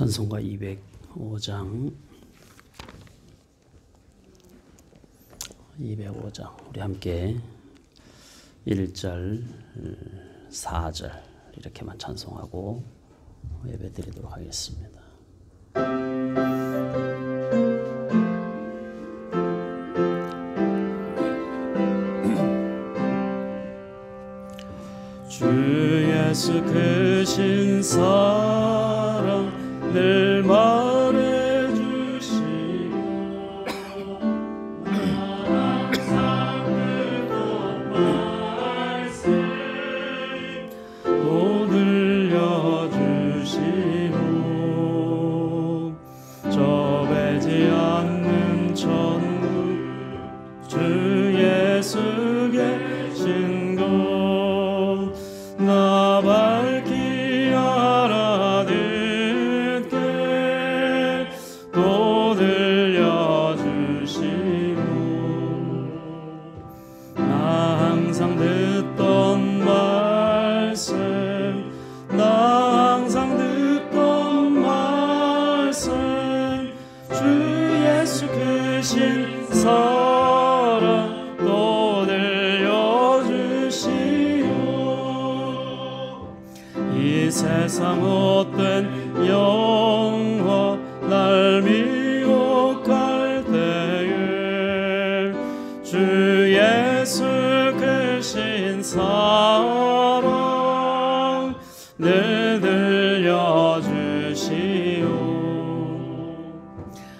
찬송가 205장 우리 함께 1절, 4절 이렇게만 찬송하고 예배 드리도록 하겠습니다. 주의 예수 크신 사랑 늘 말해주시고 항상 듣던 말씀 또 들려주시고 좁지 않는 천국 주 예수 계신 곳 나 밝히 알아듣게 또 들려주시고 나 항상 듣던 말씀 나 항상 듣던 말씀 주 예수 크신 사랑 또 들려주시오 이 세상 헛된 영화 날 미혹할 때에 주 예수 크신 사랑 늘 들려주시오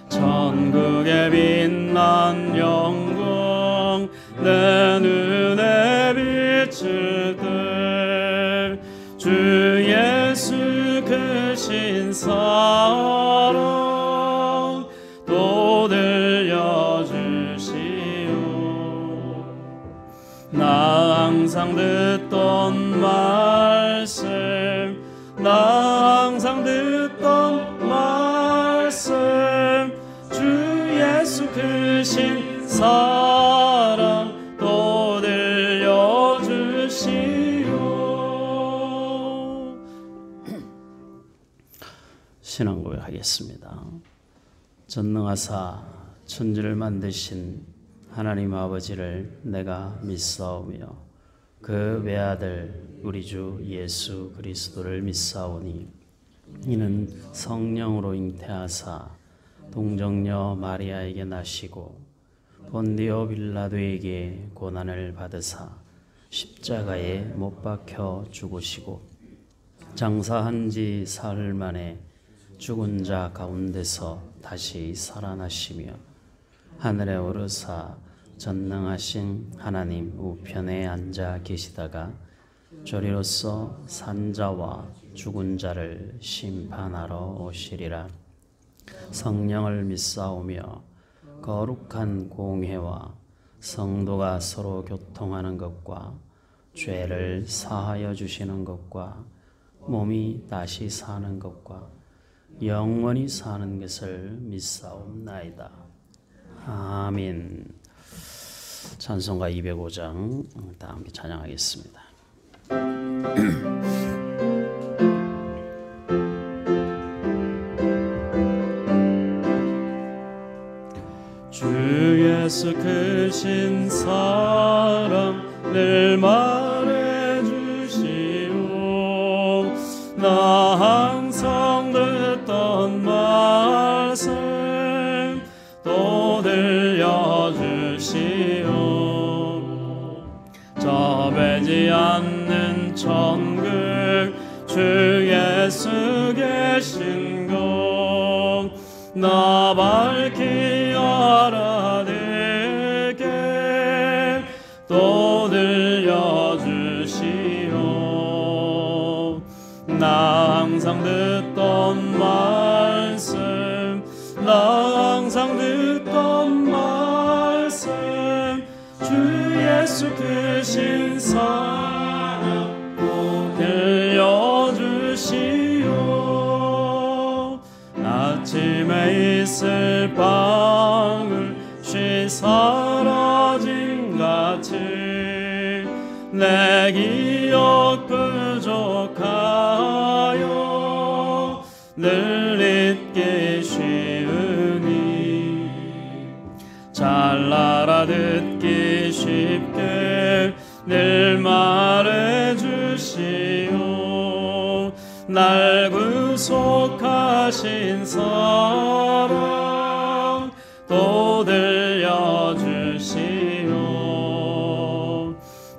천국의 빛난 영광 내 눈에 비칠 때 주 예수 크신 사랑 또 들려주시오 나 항상 듣던 말씀 나 항상 듣던 말씀 주 예수 크신 사랑 또 들려주시오 신앙 고백하겠습니다. 전능하사 천지를 만드신 하나님 아버지를 내가 믿사오며 그 외아들 우리 주 예수 그리스도를 믿사오니 이는 성령으로 잉태하사 동정녀 마리아에게 나시고 본디오 빌라도에게 고난을 받으사 십자가에 못 박혀 죽으시고 장사한 지 사흘 만에 죽은 자 가운데서 다시 살아나시며 하늘에 오르사 전능하신 하나님 우편에 앉아 계시다가 저리로서 산자와 죽은 자를 심판하러 오시리라. 성령을 믿사오며 거룩한 공회와 성도가 서로 교통하는 것과 죄를 사하여 주시는 것과 몸이 다시 사는 것과 영원히 사는 것을 믿사옵나이다. 아멘. 찬송가 205장 다 함께 찬양하겠습니다. 주 예수 크신 사랑 늘 말해주시오 나 항상 듣던 말씀 또 들려주시오 좁지 않는 천국 주 예수 계신 곳 나 밝히 알아듣게 또 들려주시오 나 항상 듣던 말씀 나 항상 듣던 말씀 주 예수 크신 사랑 또 들려주시오 아침에 있을 방울 쉬 사라진 같이 내 기억 부족하여 늘 잊기 쉬우니 잘 알아듣기 쉽게 늘 말해주시오 날 구속하신 사랑 또 들려주시오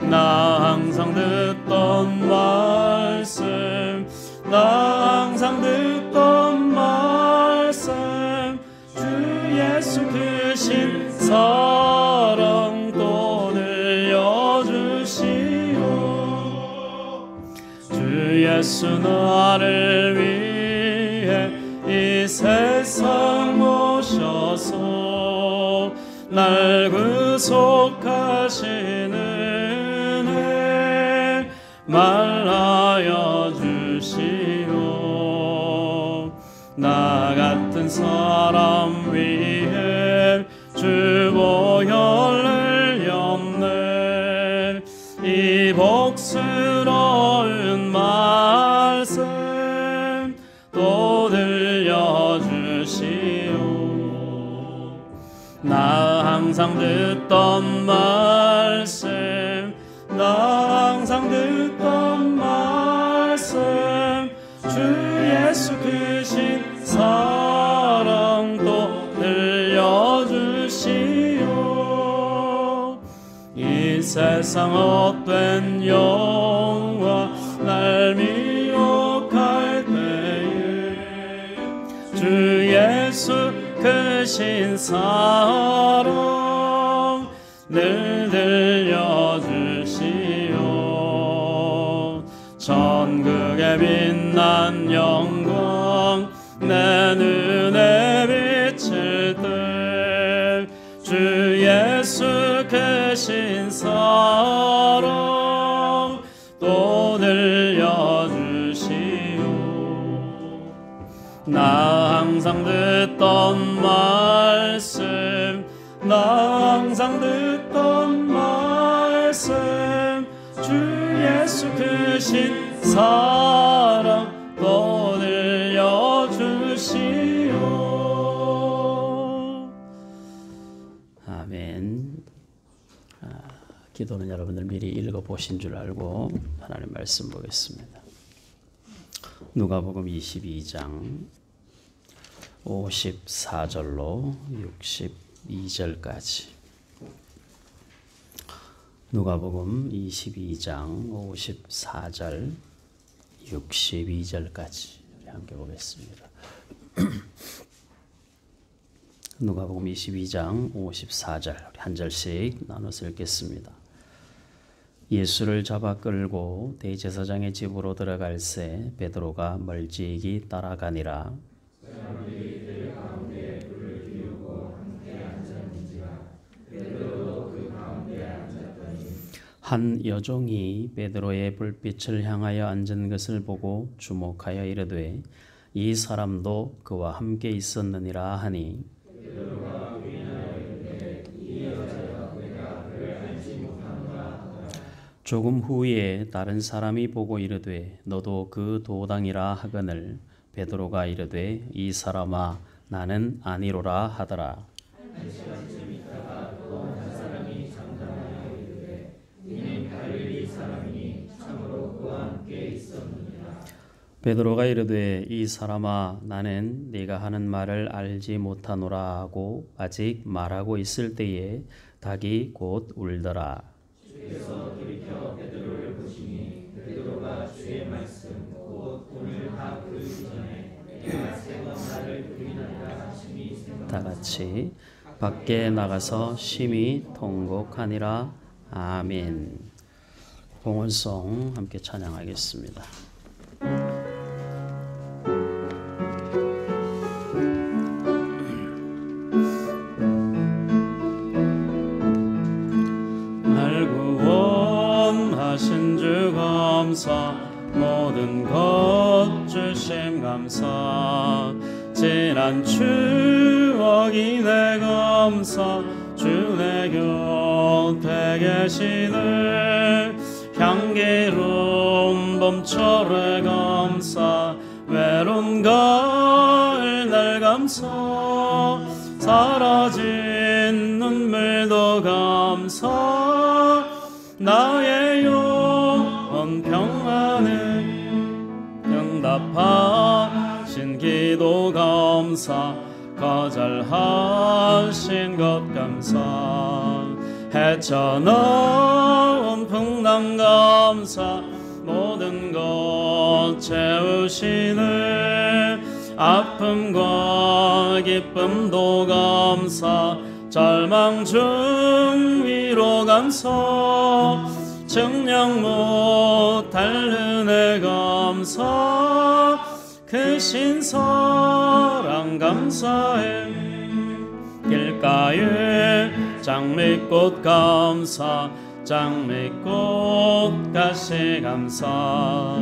나 항상 듣던 말씀 나 항상 듣던 말씀 주 예수 크신 사랑 또 들려주시오. 주 예수 나를 위해 이 세상 오셔서 날 구속하시는 은혜 말하여 주시오. 나 같은 사람 위해 주 보혈을 흘렸네. 이 복스러운 말씀 또 들려주시오. 나 항상 듣던 말씀 나 항상 듣던 말씀 주 예수 크신 사랑 또 들려주시오. 이 세상 헛된 영화 날 미혹할 때에 주 예수 크신 사랑 늘 들려주시오. 천국의 빛난 영광 내 눈에 비칠 때 주 예수 크신 사랑 또 들려주시오. 나 항상 듣던 말씀 나 항상 듣던 말씀 주 예수 크신 사랑 또 들려주시오. 아멘. 기도는 여러분들 미리 읽어보신 줄 알고 하나님 말씀 보겠습니다. 누가복음 22장 54절로 62절까지. 누가복음 22장 54절 62절까지 함께 보겠습니다. 누가복음 22장 54절 한 절씩 나눠서 읽겠습니다. 예수를 잡아 끌고 대제사장의 집으로 들어갈새 베드로가 멀찍이 따라가니라. 한 여종이 베드로의 불빛을 향하여 앉은 것을 보고 주목하여 이르되 이 사람도 그와 함께 있었느니라 하니 조금 후에 다른 사람이 보고 이르되 너도 그 도당이라 하거늘 베드로가 이르되 이 사람아 나는 아니로라 하더라. 베드로가 이르되 이 사람아 나는 네가 하는 말을 알지 못하노라 하고 아직 말하고 있을 때에 닭이 곧 울더라. 주께서 돌이켜 베드로를 보시니 베드로가 주의 말씀 곧 오늘 다 부르기 전에 내가 세 번 나를 부인하리라 하심이 다 같이 밖에 나가서 심히 통곡하니라. 아멘. 봉헌송 함께 찬양하겠습니다. 날 구원하신 주 감사 모든 것 주심 감사 지난 추억이 내 감사 주 내 곁에 계시네 향기로운 봄철의 감사 외로운 가을 날 감사 사라진 눈물도 감사 나의 영혼 평안을 응답하신 기도 감사 거절하신 것 감사 헤쳐나온 풍랑 감사 모든 것 채우시네. 아픔과 기쁨도 감사, 절망 중 위로 감사, 증량 못할 은혜 감사, 크신 사랑 감사해. 길가에 장미꽃 감사, 장미꽃 가시 감사,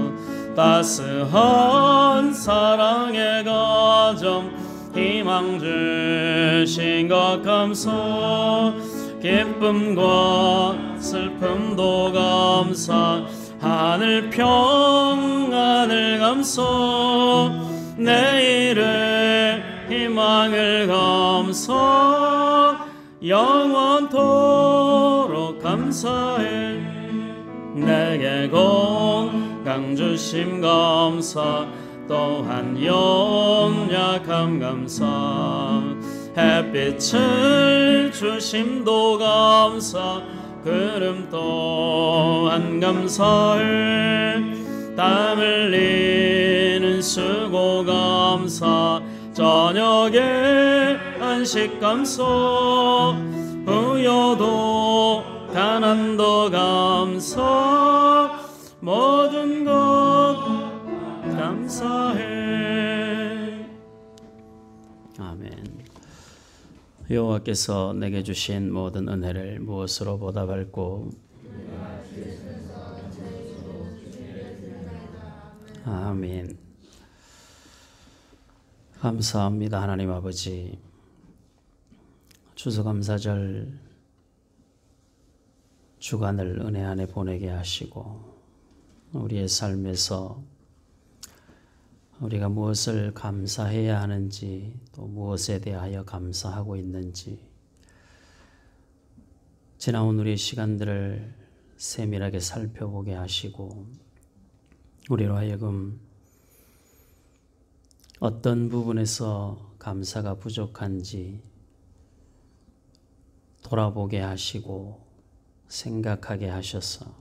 따스한 사랑의 가정 희망 주신 것 감사, 기쁨과 슬픔도 감사, 하늘 평안을 감사, 내일의 희망을 감사, 영원토록 감사해. 내게 건강 주심 감사, 또한 연약함 감사, 햇빛을 주심도 감사, 구름 또한 감사해. 땀 흘리는 수고 감사, 저녁에 안식 감사, 부여도 가난도 감사, 모든 것 감사해. 아멘. 여호와께서 내게 주신 모든 은혜를 무엇으로 보답할꼬? 아멘. 감사합니다. 하나님 아버지, 추수감사절 주간을 은혜 안에 보내게 하시고, 우리의 삶에서 우리가 무엇을 감사해야 하는지, 또 무엇에 대하여 감사하고 있는지, 지나온 우리의 시간들을 세밀하게 살펴보게 하시고, 우리로 하여금 어떤 부분에서 감사가 부족한지 돌아보게 하시고 생각하게 하셔서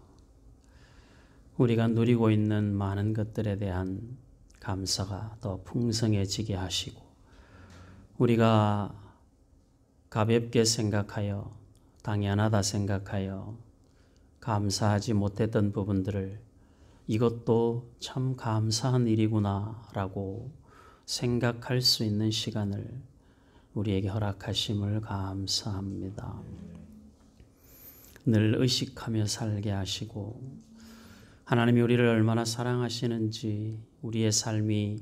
우리가 누리고 있는 많은 것들에 대한 감사가 더 풍성해지게 하시고, 우리가 가볍게 생각하여 당연하다 생각하여 감사하지 못했던 부분들을 이것도 참 감사한 일이구나 라고 생각할 수 있는 시간을 우리에게 허락하심을 감사합니다. 늘 의식하며 살게 하시고, 하나님이 우리를 얼마나 사랑하시는지, 우리의 삶이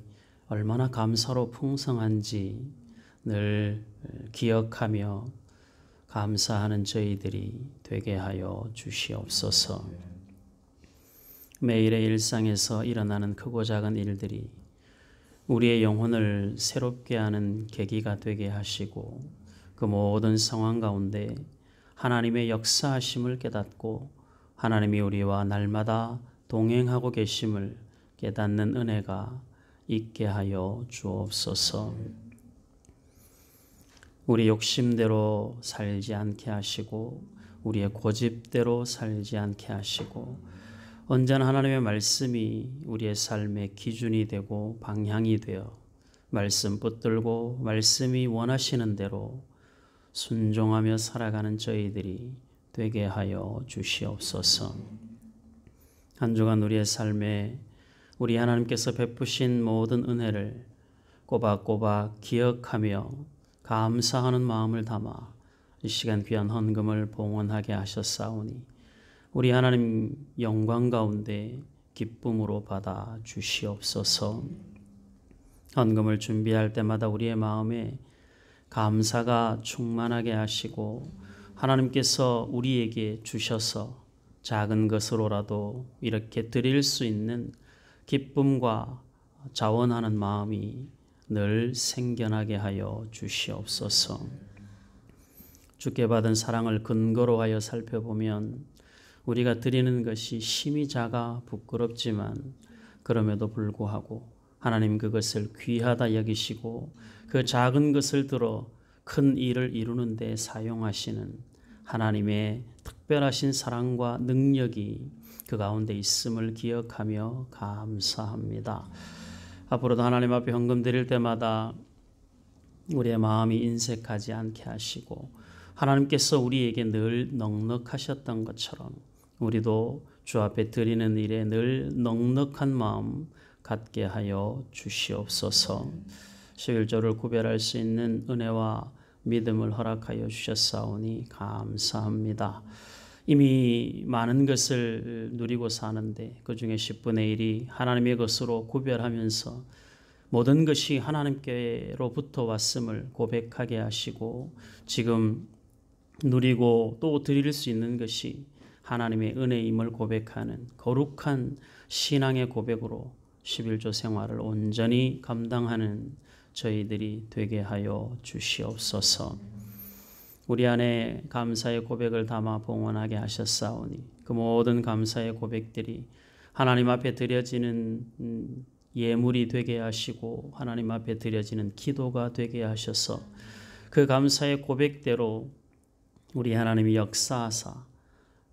얼마나 감사로 풍성한지 늘 기억하며 감사하는 저희들이 되게 하여 주시옵소서. 매일의 일상에서 일어나는 크고 작은 일들이 우리의 영혼을 새롭게 하는 계기가 되게 하시고, 그 모든 상황 가운데 하나님의 역사하심을 깨닫고 하나님이 우리와 날마다 동행하고 계심을 깨닫는 은혜가 있게 하여 주옵소서. 우리 욕심대로 살지 않게 하시고, 우리의 고집대로 살지 않게 하시고, 언제나 하나님의 말씀이 우리의 삶의 기준이 되고 방향이 되어 말씀 붙들고 말씀이 원하시는 대로 순종하며 살아가는 저희들이 되게 하여 주시옵소서. 한 주간 우리의 삶에 우리 하나님께서 베푸신 모든 은혜를 꼬박꼬박 기억하며 감사하는 마음을 담아 이 시간 귀한 헌금을 봉헌하게 하셨사오니 우리 하나님 영광 가운데 기쁨으로 받아 주시옵소서. 헌금을 준비할 때마다 우리의 마음에 감사가 충만하게 하시고, 하나님께서 우리에게 주셔서 작은 것으로라도 이렇게 드릴 수 있는 기쁨과 자원하는 마음이 늘 생겨나게 하여 주시옵소서. 주께 받은 사랑을 근거로 하여 살펴보면 우리가 드리는 것이 심히 작아 부끄럽지만 그럼에도 불구하고 하나님 그것을 귀하다 여기시고 그 작은 것을 들어 큰 일을 이루는 데 사용하시는 하나님의 특별하신 사랑과 능력이 그 가운데 있음을 기억하며 감사합니다. 앞으로도 하나님 앞에 헌금 드릴 때마다 우리의 마음이 인색하지 않게 하시고 하나님께서 우리에게 늘 넉넉하셨던 것처럼 우리도 주 앞에 드리는 일에 늘 넉넉한 마음 갖게 하여 주시옵소서. 11조를 구별할 수 있는 은혜와 믿음을 허락하여 주셨사오니 감사합니다. 이미 많은 것을 누리고 사는데 그 중에 10분의 1이 하나님의 것으로 구별하면서 모든 것이 하나님께로부터 왔음을 고백하게 하시고 지금 누리고 또 드릴 수 있는 것이 하나님의 은혜임을 고백하는 거룩한 신앙의 고백으로 11조 생활을 온전히 감당하는 저희들이 되게 하여 주시옵소서. 우리 안에 감사의 고백을 담아 봉헌하게 하셨사오니 그 모든 감사의 고백들이 하나님 앞에 드려지는 예물이 되게 하시고 하나님 앞에 드려지는 기도가 되게 하셔서 그 감사의 고백대로 우리 하나님이 역사하사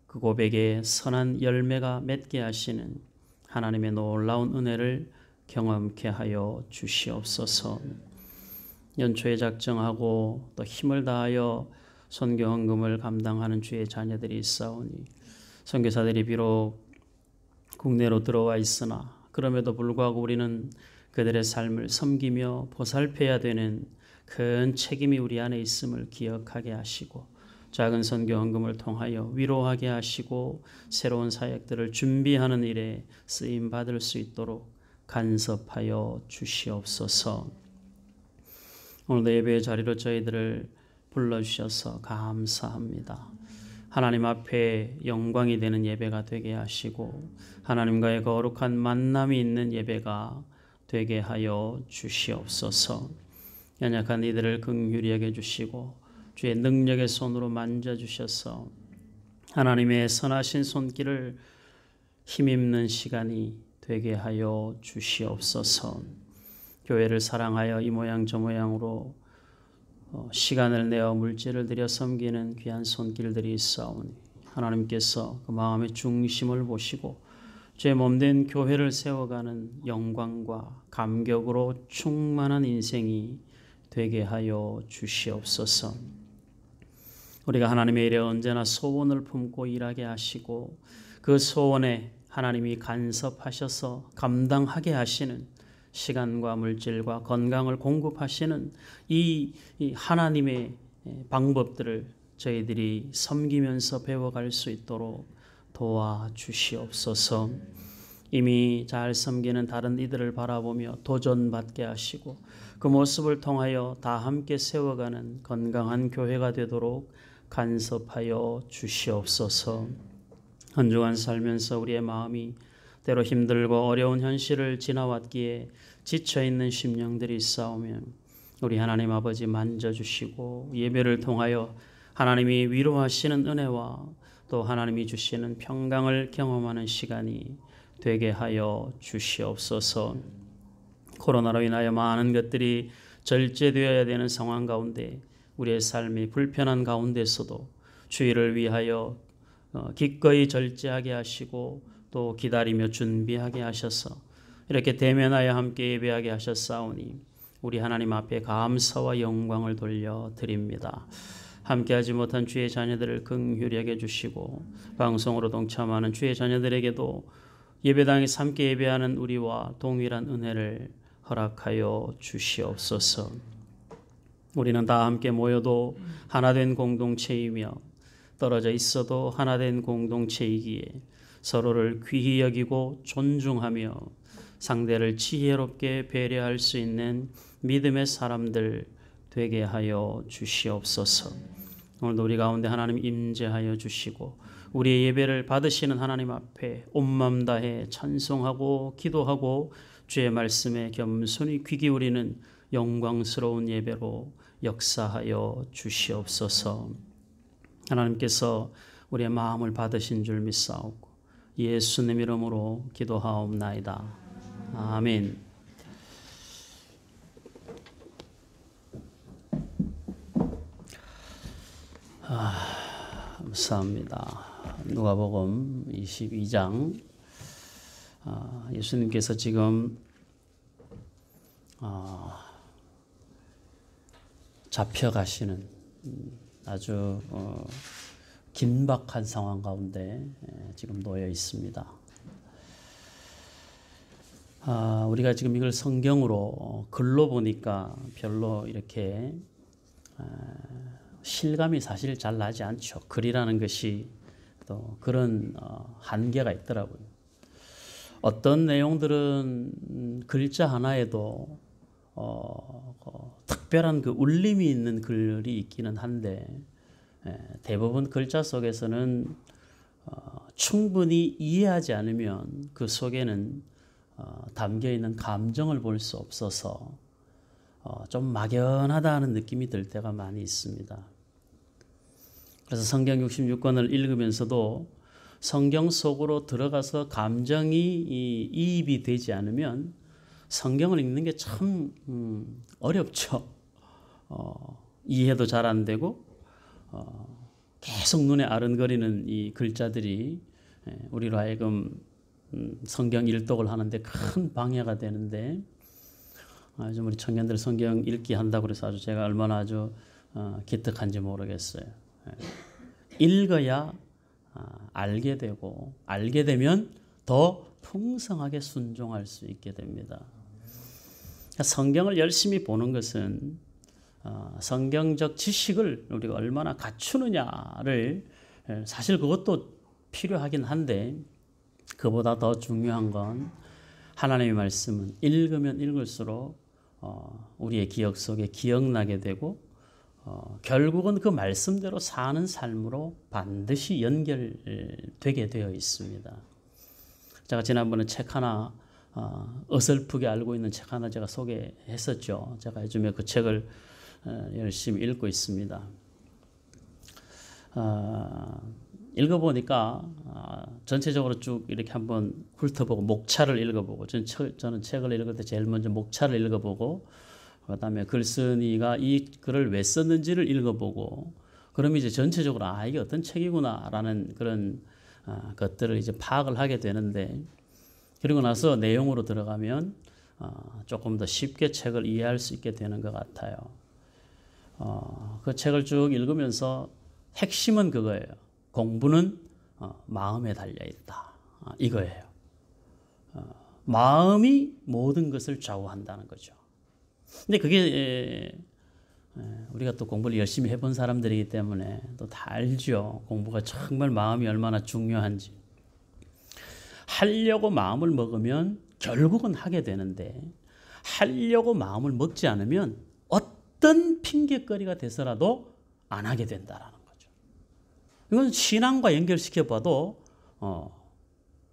그 고백에 선한 열매가 맺게 하시는 하나님의 놀라운 은혜를 경험케 하여 주시옵소서. 연초에 작정하고 또 힘을 다하여 선교 헌금을 감당하는 주의 자녀들이 있사오니 선교사들이 비록 국내로 들어와 있으나 그럼에도 불구하고 우리는 그들의 삶을 섬기며 보살펴야 되는 큰 책임이 우리 안에 있음을 기억하게 하시고 작은 선교 헌금을 통하여 위로하게 하시고 새로운 사역들을 준비하는 일에 쓰임 받을 수 있도록 간섭하여 주시옵소서. 오늘도 예배의 자리로 저희들을 불러주셔서 감사합니다. 하나님 앞에 영광이 되는 예배가 되게 하시고 하나님과의 거룩한 만남이 있는 예배가 되게 하여 주시옵소서. 연약한 이들을 긍휼히 여겨주시고 주의 능력의 손으로 만져주셔서 하나님의 선하신 손길을 힘입는 시간이 되게 하여 주시옵소서. 교회를 사랑하여 이 모양 저 모양으로 시간을 내어 물질을 들여 섬기는 귀한 손길들이 있사오니 하나님께서 그 마음의 중심을 보시고 주의 몸된 교회를 세워가는 영광과 감격으로 충만한 인생이 되게 하여 주시옵소서. 우리가 하나님의 일에 언제나 소원을 품고 일하게 하시고 그 소원에 하나님이 간섭하셔서 감당하게 하시는 시간과 물질과 건강을 공급하시는 이 하나님의 방법들을 저희들이 섬기면서 배워갈 수 있도록 도와주시옵소서. 이미 잘 섬기는 다른 이들을 바라보며 도전받게 하시고 그 모습을 통하여 다 함께 세워가는 건강한 교회가 되도록 간섭하여 주시옵소서. 한 주간 살면서 우리의 마음이 때로 힘들고 어려운 현실을 지나왔기에 지쳐있는 심령들이 있사오면 우리 하나님 아버지 만져주시고 예배를 통하여 하나님이 위로하시는 은혜와 또 하나님이 주시는 평강을 경험하는 시간이 되게 하여 주시옵소서. 코로나로 인하여 많은 것들이 절제되어야 되는 상황 가운데 우리의 삶이 불편한 가운데서도 주의를 위하여 기꺼이 절제하게 하시고 또 기다리며 준비하게 하셔서 이렇게 대면하여 함께 예배하게 하셨사오니 우리 하나님 앞에 감사와 영광을 돌려드립니다. 함께하지 못한 주의 자녀들을 긍휼히 여겨주시고 방송으로 동참하는 주의 자녀들에게도 예배당에서 함께 예배하는 우리와 동일한 은혜를 허락하여 주시옵소서. 우리는 다 함께 모여도 하나된 공동체이며 떨어져 있어도 하나된 공동체이기에 서로를 귀히 여기고 존중하며 상대를 지혜롭게 배려할 수 있는 믿음의 사람들 되게 하여 주시옵소서. 오늘도 우리 가운데 하나님 임재하여 주시고 우리의 예배를 받으시는 하나님 앞에 온 마음 다해 찬송하고 기도하고 주의 말씀에 겸손히 귀 기울이는 영광스러운 예배로 역사하여 주시옵소서. 하나님께서 우리의 마음을 받으신 줄 믿사오고 예수님 이름으로 기도하옵나이다. 아멘. 감사합니다. 누가복음 22장. 예수님께서 지금 잡혀가시는 아주 긴박한 상황 가운데 지금 놓여 있습니다. 우리가 지금 이걸 성경으로 글로 보니까 별로 이렇게 실감이 사실 잘 나지 않죠. 글이라는 것이 또 그런 한계가 있더라고요. 어떤 내용들은 글자 하나에도 특별한 그 울림이 있는 글이 있기는 한데 대부분 글자 속에서는 충분히 이해하지 않으면 그 속에는 담겨 있는 감정을 볼 수 없어서 좀 막연하다는 느낌이 들 때가 많이 있습니다. 그래서 성경 66권을 읽으면서도 성경 속으로 들어가서 감정이 이입이 되지 않으면 성경을 읽는 게 참 어렵죠. 이해도 잘 안 되고 계속 눈에 아른거리는 이 글자들이 우리로 하여금 성경 일독을 하는데 큰 방해가 되는데, 요즘 우리 청년들 성경 읽기 한다고 그래서 아주 제가 얼마나 아주 기특한지 모르겠어요. 읽어야 알게 되고, 알게 되면 더 풍성하게 순종할 수 있게 됩니다. 성경을 열심히 보는 것은 성경적 지식을 우리가 얼마나 갖추느냐를, 사실 그것도 필요하긴 한데 그보다 더 중요한 건 하나님의 말씀은 읽으면 읽을수록 우리의 기억 속에 기억나게 되고 결국은 그 말씀대로 사는 삶으로 반드시 연결되게 되어 있습니다. 제가 지난번에 책 하나, 어설프게 알고 있는 책 하나 제가 소개했었죠. 제가 요즘에 그 책을 열심히 읽고 있습니다. 읽어보니까 전체적으로 쭉 이렇게 한번 훑어보고 목차를 읽어보고, 저는 책을 읽을 때 제일 먼저 목차를 읽어보고 그다음에 글쓴이가 이 글을 왜 썼는지를 읽어보고, 그럼 이제 전체적으로 이게 어떤 책이구나라는 그런 것들을 이제 파악을 하게 되는데, 그리고 나서 내용으로 들어가면 조금 더 쉽게 책을 이해할 수 있게 되는 것 같아요. 그 책을 쭉 읽으면서 핵심은 그거예요. 공부는 마음에 달려 있다. 이거예요. 마음이 모든 것을 좌우한다는 거죠. 근데 그게 우리가 또 공부를 열심히 해본 사람들이기 때문에 또 다 알죠. 공부가 정말 마음이 얼마나 중요한지. 하려고 마음을 먹으면 결국은 하게 되는데, 하려고 마음을 먹지 않으면 어떤 핑계거리가 돼서라도 안 하게 된다라는 거죠. 이건 신앙과 연결시켜 봐도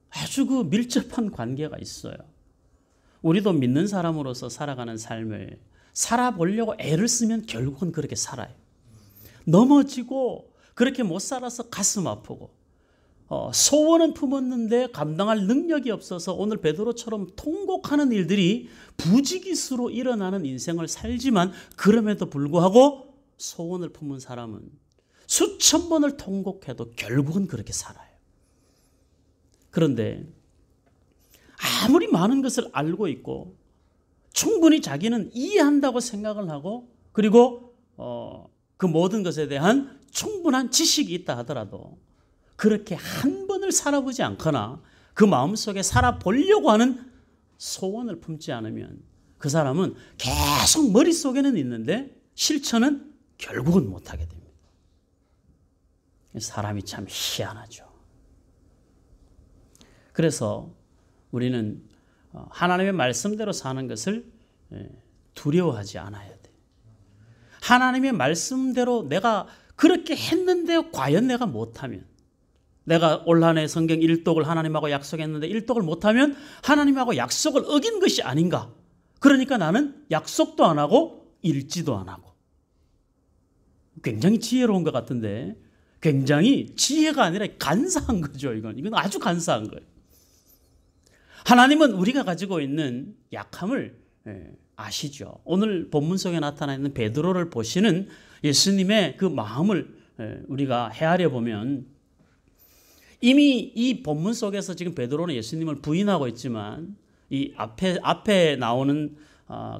아주 그 밀접한 관계가 있어요. 우리도 믿는 사람으로서 살아가는 삶을 살아보려고 애를 쓰면 결국은 그렇게 살아요. 넘어지고 그렇게 못 살아서 가슴 아프고, 소원은 품었는데 감당할 능력이 없어서 오늘 베드로처럼 통곡하는 일들이 부지기수로 일어나는 인생을 살지만, 그럼에도 불구하고 소원을 품은 사람은 수천 번을 통곡해도 결국은 그렇게 살아요. 그런데 아무리 많은 것을 알고 있고 충분히 자기는 이해한다고 생각을 하고, 그리고 그 모든 것에 대한 충분한 지식이 있다 하더라도 그렇게 한 번을 살아보지 않거나 그 마음속에 살아보려고 하는 소원을 품지 않으면 그 사람은 계속 머릿속에는 있는데 실천은 결국은 못하게 됩니다. 사람이 참 희한하죠. 그래서 우리는 하나님의 말씀대로 사는 것을 두려워하지 않아야 돼. 하나님의 말씀대로 내가 그렇게 했는데 과연 내가 못하면, 내가 올 한 해 성경 일독을 하나님하고 약속했는데 일독을 못하면 하나님하고 약속을 어긴 것이 아닌가. 그러니까 나는 약속도 안 하고 읽지도 안 하고. 굉장히 지혜로운 것 같은데 굉장히 지혜가 아니라 간사한 거죠. 이건 아주 간사한 거예요. 하나님은 우리가 가지고 있는 약함을 아시죠. 오늘 본문 속에 나타나 있는 베드로를 보시는 예수님의 그 마음을 우리가 헤아려 보면 이미 이 본문 속에서 지금 베드로는 예수님을 부인하고 있지만 이 앞에 나오는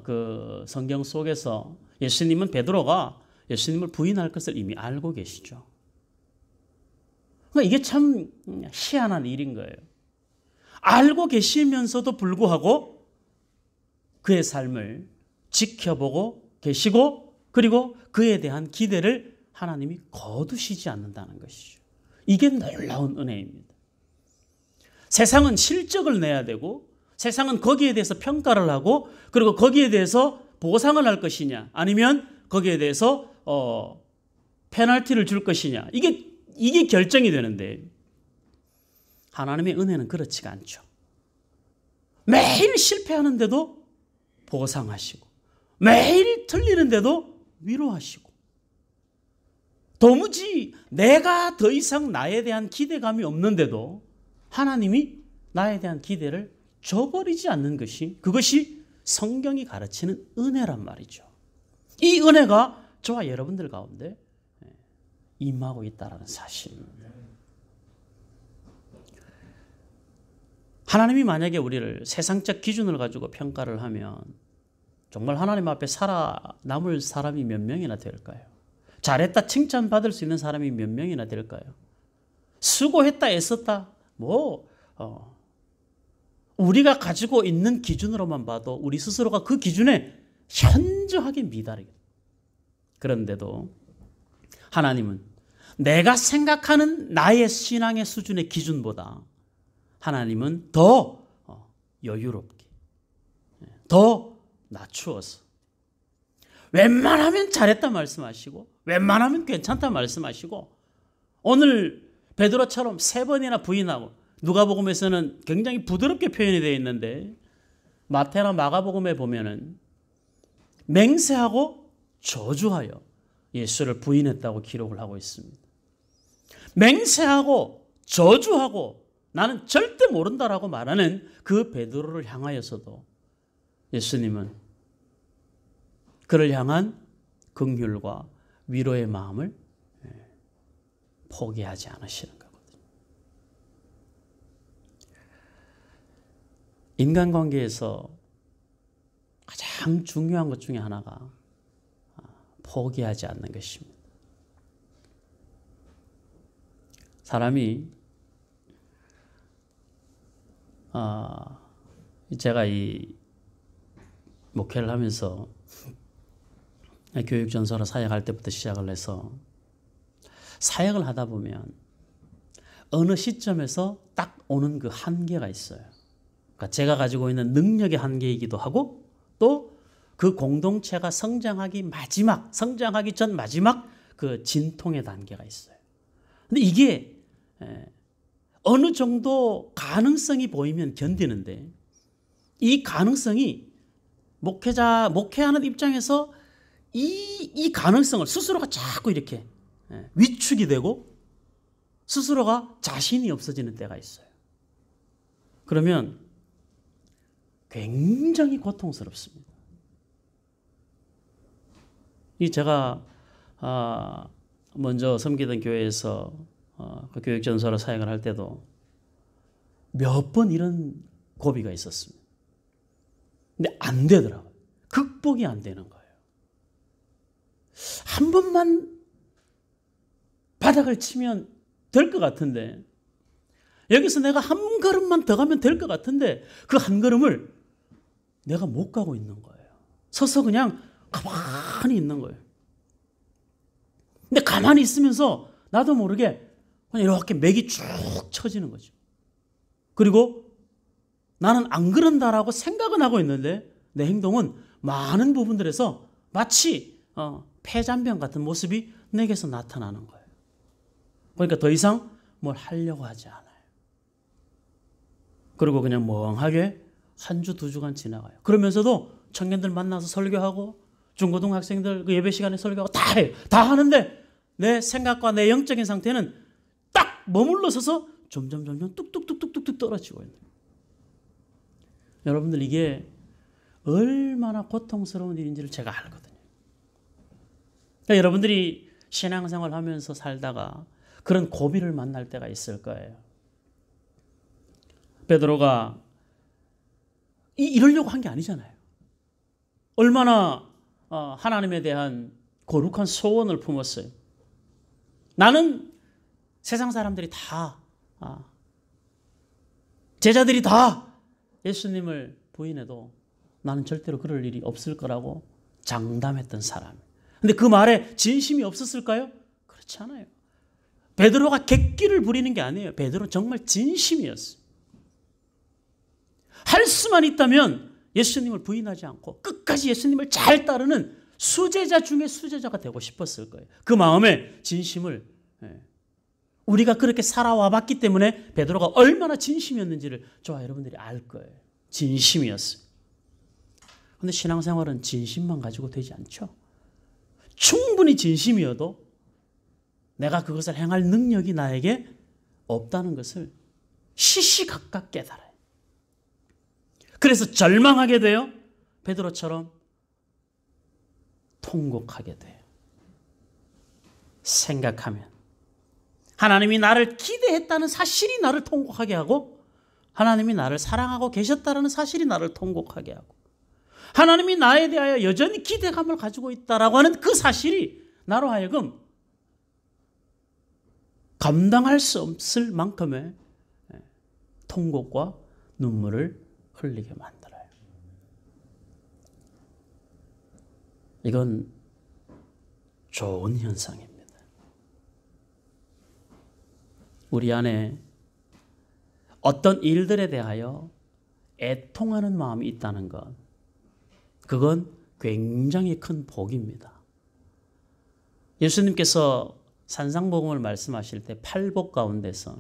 그 성경 속에서 베드로가 예수님을 부인할 것을 이미 알고 계시죠. 그러니까 이게 참 희한한 일인 거예요. 알고 계시면서도 불구하고 그의 삶을 지켜보고 계시고 그리고 그에 대한 기대를 하나님이 거두시지 않는다는 것이죠. 이게 놀라운 은혜입니다. 세상은 실적을 내야 되고 세상은 거기에 대해서 평가를 하고 그리고 거기에 대해서 보상을 할 것이냐 아니면 거기에 대해서 페널티를 줄 것이냐 이게 결정이 되는데 하나님의 은혜는 그렇지가 않죠. 매일 실패하는데도 보상하시고 매일 틀리는데도 위로하시고 도무지 내가 더 이상 나에 대한 기대감이 없는데도 하나님이 나에 대한 기대를 저버리지 않는 그것이 성경이 가르치는 은혜란 말이죠. 이 은혜가 저와 여러분들 가운데 임하고 있다는 사실입니다. 하나님이 만약에 우리를 세상적 기준을 가지고 평가를 하면 정말 하나님 앞에 살아남을 사람이 몇 명이나 될까요? 잘했다 칭찬받을 수 있는 사람이 몇 명이나 될까요? 수고했다 애썼다 우리가 가지고 있는 기준으로만 봐도 우리 스스로가 그 기준에 현저하게 미달해요. 그런데도 하나님은 내가 생각하는 나의 신앙의 수준의 기준보다 하나님은 더 여유롭게 더 낮추어서 웬만하면 잘했다 말씀하시고 웬만하면 괜찮다 말씀하시고 오늘 베드로처럼 3번이나 부인하고 누가복음에서는 굉장히 부드럽게 표현이 되어 있는데 마태나 마가복음에 보면은 맹세하고 저주하여 예수를 부인했다고 기록을 하고 있습니다. 맹세하고 저주하고 나는 절대 모른다라고 말하는 그 베드로를 향하여서도 예수님은 그를 향한 긍휼과 위로의 마음을 포기하지 않으시는 거거든요. 인간관계에서 가장 중요한 것 중에 하나가 포기하지 않는 것입니다. 사람이 제가 이 목회를 하면서 교육전서로 사역할 때부터 시작을 해서 사역을 하다 보면 어느 시점에서 딱 오는 그 한계가 있어요. 그러니까 제가 가지고 있는 능력의 한계이기도 하고 또 그 공동체가 성장하기 전 마지막 그 진통의 단계가 있어요. 근데 이게 어느 정도 가능성이 보이면 견디는데 이 가능성이 목회하는 입장에서 이 가능성을 스스로가 자꾸 이렇게 위축이 되고 스스로가 자신이 없어지는 때가 있어요. 그러면 굉장히 고통스럽습니다. 제가 먼저 섬기던 교회에서 그 교육전서로 사역을 할 때도 몇 번 이런 고비가 있었습니다. 근데 안 되더라고요. 극복이 안 되는 거예요. 한 번만 바닥을 치면 될 것 같은데 여기서 내가 한 걸음만 더 가면 될 것 같은데 그 한 걸음을 내가 못 가고 있는 거예요. 서서 그냥 가만히 있는 거예요. 근데 가만히 있으면서 나도 모르게 그냥 이렇게 맥이 쭉 쳐지는 거죠. 그리고 나는 안 그런다라고 생각은 하고 있는데 내 행동은 많은 부분들에서 마치 폐잔병 같은 모습이 내게서 나타나는 거예요. 그러니까 더 이상 뭘 하려고 하지 않아요. 그리고 그냥 멍하게 한 주, 2주간 지나가요. 그러면서도 청년들 만나서 설교하고 중고등학생들 그 예배 시간에 설교하고 다 해요. 다 하는데 내 생각과 내 영적인 상태는 딱 머물러 서서 점점 뚝뚝뚝뚝뚝 떨어지고 있는 거예요. 여러분들 이게 얼마나 고통스러운 일인지를 제가 알거든요. 그러니까 여러분들이 신앙생활 하면서 살다가 그런 고비를 만날 때가 있을 거예요. 베드로가 이러려고 한 게 아니잖아요. 얼마나 하나님에 대한 거룩한 소원을 품었어요. 나는 세상 사람들이 다 제자들이 다 예수님을 부인해도 나는 절대로 그럴 일이 없을 거라고 장담했던 사람. 근데 그 말에 진심이 없었을까요? 그렇지 않아요. 베드로가 객기를 부리는 게 아니에요. 베드로는 정말 진심이었어요. 할 수만 있다면 예수님을 부인하지 않고 끝까지 예수님을 잘 따르는 수제자 중에 수제자가 되고 싶었을 거예요. 그 마음의 진심을 우리가 그렇게 살아와 봤기 때문에 베드로가 얼마나 진심이었는지를 저와 여러분들이 알 거예요. 진심이었어요. 그런데 신앙생활은 진심만 가지고 되지 않죠. 충분히 진심이어도 내가 그것을 행할 능력이 나에게 없다는 것을 시시각각 깨달아요. 그래서 절망하게 돼요. 베드로처럼 통곡하게 돼요. 생각하면 하나님이 나를 기대했다는 사실이 나를 통곡하게 하고, 하나님이 나를 사랑하고 계셨다는 사실이 나를 통곡하게 하고, 하나님이 나에 대하여 여전히 기대감을 가지고 있다라고 하는 그 사실이 나로 하여금 감당할 수 없을 만큼의 통곡과 눈물을 흘리게 만들어요. 이건 좋은 현상입니다. 우리 안에 어떤 일들에 대하여 애통하는 마음이 있다는 것, 그건 굉장히 큰 복입니다. 예수님께서 산상복음을 말씀하실 때 팔복 가운데서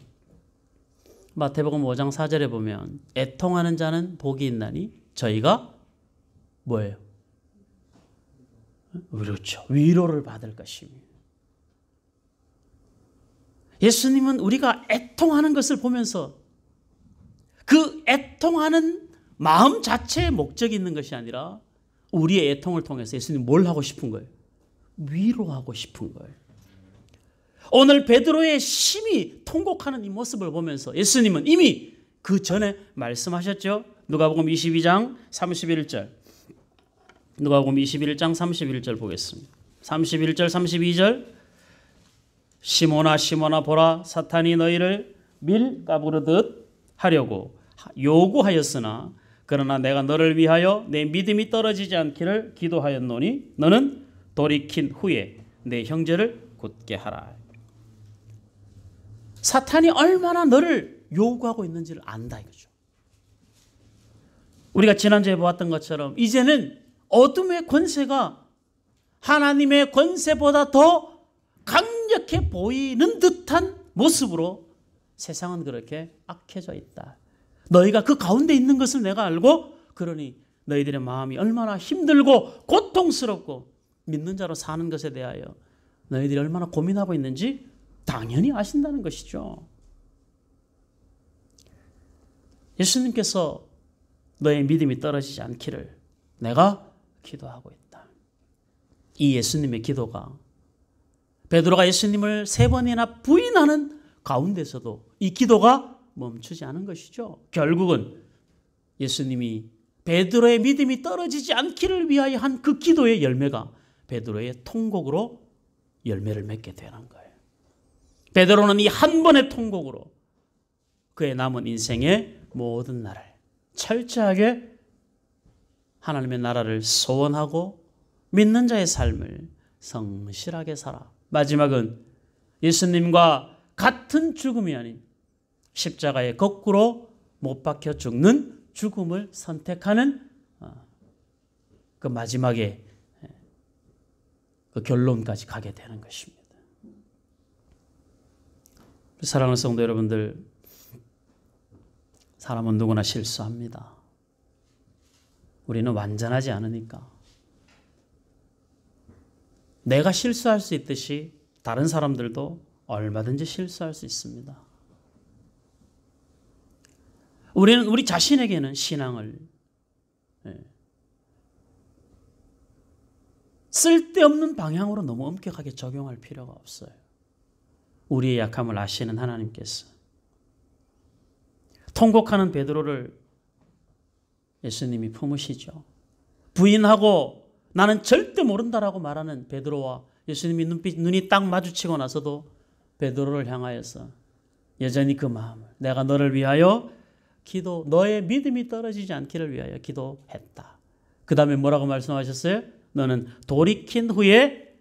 마태복음 5장 4절에 보면 애통하는 자는 복이 있나니 저희가 뭐예요? 그렇죠. 위로를 받을 것입니다. 예수님은 우리가 애통하는 것을 보면서 그 애통하는 마음 자체에 목적이 있는 것이 아니라 우리의 애통을 통해서 예수님이 뭘 하고 싶은 거예요? 위로하고 싶은 거예요. 오늘 베드로의 심히 통곡하는 이 모습을 보면서 예수님은 이미 그 전에 말씀하셨죠. 누가복음 22장 31절. 누가복음 21장 31절 보겠습니다. 31절 32절. 시몬아 시몬아 보라, 사탄이 너희를 밀가부르듯 하려고 요구하였으나 그러나 내가 너를 위하여 내 믿음이 떨어지지 않기를 기도하였노니 너는 돌이킨 후에 내 형제를 굳게 하라. 사탄이 얼마나 너를 요구하고 있는지를 안다 이거죠. 우리가 지난주에 보았던 것처럼 이제는 어둠의 권세가 하나님의 권세보다 더 강력해 보이는 듯한 모습으로 세상은 그렇게 악해져 있다. 너희가 그 가운데 있는 것을 내가 알고, 그러니 너희들의 마음이 얼마나 힘들고 고통스럽고 믿는 자로 사는 것에 대하여 너희들이 얼마나 고민하고 있는지 당연히 아신다는 것이죠. 예수님께서 너의 믿음이 떨어지지 않기를 내가 기도하고 있다. 이 예수님의 기도가 베드로가 예수님을 3번이나 부인하는 가운데서도 이 기도가 멈추지 않은 것이죠. 결국은 예수님이 베드로의 믿음이 떨어지지 않기를 위하여 한 그 기도의 열매가 베드로의 통곡으로 열매를 맺게 되는 거예요. 베드로는 이 한 번의 통곡으로 그의 남은 인생의 모든 날을 철저하게 하나님의 나라를 소원하고 믿는 자의 삶을 성실하게 살아 마지막은 예수님과 같은 죽음이 아닌 십자가에 거꾸로 못 박혀 죽는 죽음을 선택하는 그 마지막에 그 결론까지 가게 되는 것입니다. 사랑하는 성도 여러분들, 사람은 누구나 실수합니다. 우리는 완전하지 않으니까. 내가 실수할 수 있듯이 다른 사람들도 얼마든지 실수할 수 있습니다. 우리는 우리 자신에게는 신앙을 쓸데없는 방향으로 너무 엄격하게 적용할 필요가 없어요. 우리의 약함을 아시는 하나님께서 통곡하는 베드로를 예수님이 품으시죠. 부인하고 나는 절대 모른다라고 말하는 베드로와 예수님이 눈이 딱 마주치고 나서도 베드로를 향하여서 여전히 그 마음을 내가 너를 위하여 너의 믿음이 떨어지지 않기를 위하여 기도했다. 그 다음에 뭐라고 말씀하셨어요? 너는 돌이킨 후에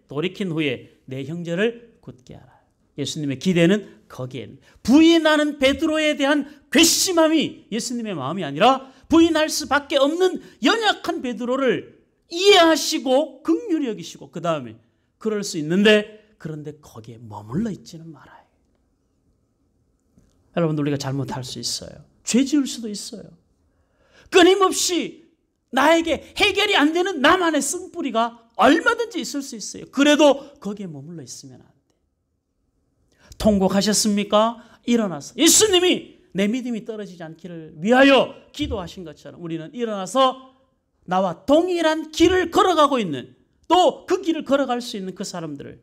내 형제를 굳게 하라. 예수님의 기대는 거기에 부인하는 베드로에 대한 괘씸함이 예수님의 마음이 아니라 부인할 수밖에 없는 연약한 베드로를 이해하시고 긍휼히 여기시고 그 다음에 그럴 수 있는데 그런데 거기에 머물러 있지는 말아요. 여러분들 우리가 잘못할 수 있어요. 죄 지을 수도 있어요. 끊임없이 나에게 해결이 안 되는 나만의 쓴뿌리가 얼마든지 있을 수 있어요. 그래도 거기에 머물러 있으면 안 돼. 통곡하셨습니까? 일어나서 예수님이 내 믿음이 떨어지지 않기를 위하여 기도하신 것처럼 우리는 일어나서 나와 동일한 길을 걸어가고 있는 또 그 길을 걸어갈 수 있는 그 사람들을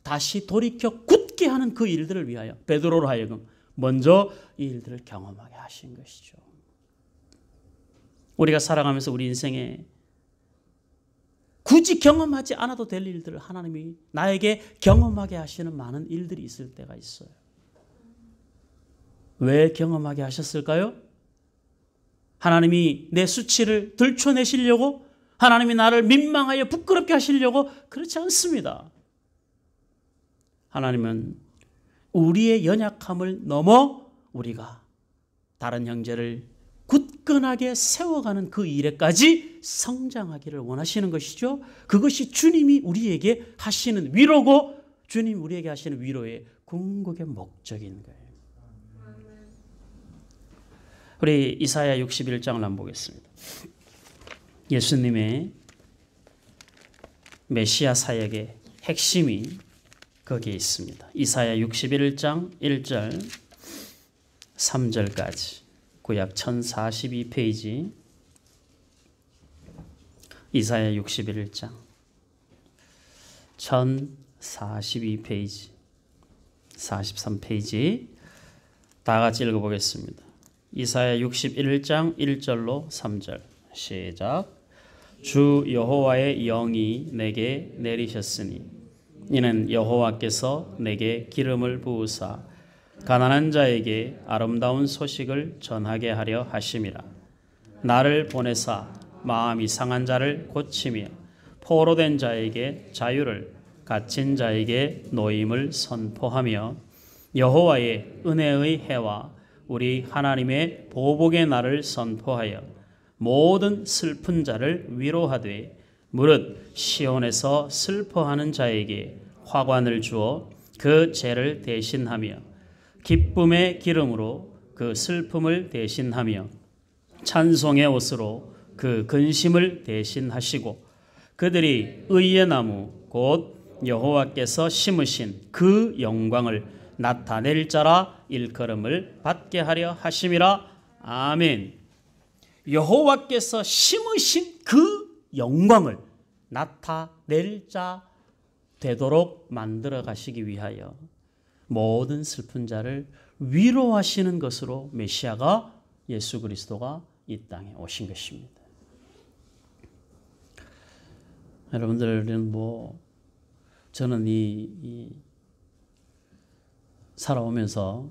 다시 돌이켜 굳게 하는 그 일들을 위하여 베드로로 하여금 먼저 이 일들을 경험하게 하신 것이죠. 우리가 살아가면서 우리 인생에 굳이 경험하지 않아도 될 일들을 하나님이 나에게 경험하게 하시는 많은 일들이 있을 때가 있어요. 왜 경험하게 하셨을까요? 하나님이 내 수치를 들춰내시려고? 하나님이 나를 민망하여 부끄럽게 하시려고? 그렇지 않습니다. 하나님은 우리의 연약함을 넘어 우리가 다른 형제를 굳건하게 세워가는 그 일에까지 성장하기를 원하시는 것이죠. 그것이 주님이 우리에게 하시는 위로고 주님이 우리에게 하시는 위로의 궁극의 목적인 거예요. 우리 이사야 61장을 한번 보겠습니다. 예수님의 메시아 사역의 핵심이 거기에 있습니다. 이사야 61장 1절 3절까지 구약 1042페이지 이사야 61장 1042페이지 43페이지 다 같이 읽어보겠습니다. 이사야 61장 1절로 3절 시작. 주 여호와의 영이 내게 내리셨으니 이는 여호와께서 내게 기름을 부으사 가난한 자에게 아름다운 소식을 전하게 하려 하심이라. 나를 보내사 마음이 상한 자를 고치며 포로된 자에게 자유를 갇힌 자에게 노임을 선포하며 여호와의 은혜의 해와 우리 하나님의 보복의 날을 선포하여 모든 슬픈 자를 위로하되 무릇 시온에서 슬퍼하는 자에게 화관을 주어 그 죄를 대신하며 기쁨의 기름으로 그 슬픔을 대신하며 찬송의 옷으로 그 근심을 대신하시고 그들이 의의 나무 곧 여호와께서 심으신 그 영광을 나타낼 자라 일컬음을 받게 하려 하심이라. 아멘. 여호와께서 심으신 그 영광을 나타낼 자 되도록 만들어 가시기 위하여 모든 슬픈 자를 위로하시는 것으로 메시아가 예수 그리스도가 이 땅에 오신 것입니다. 여러분들은 저는 이 살아오면서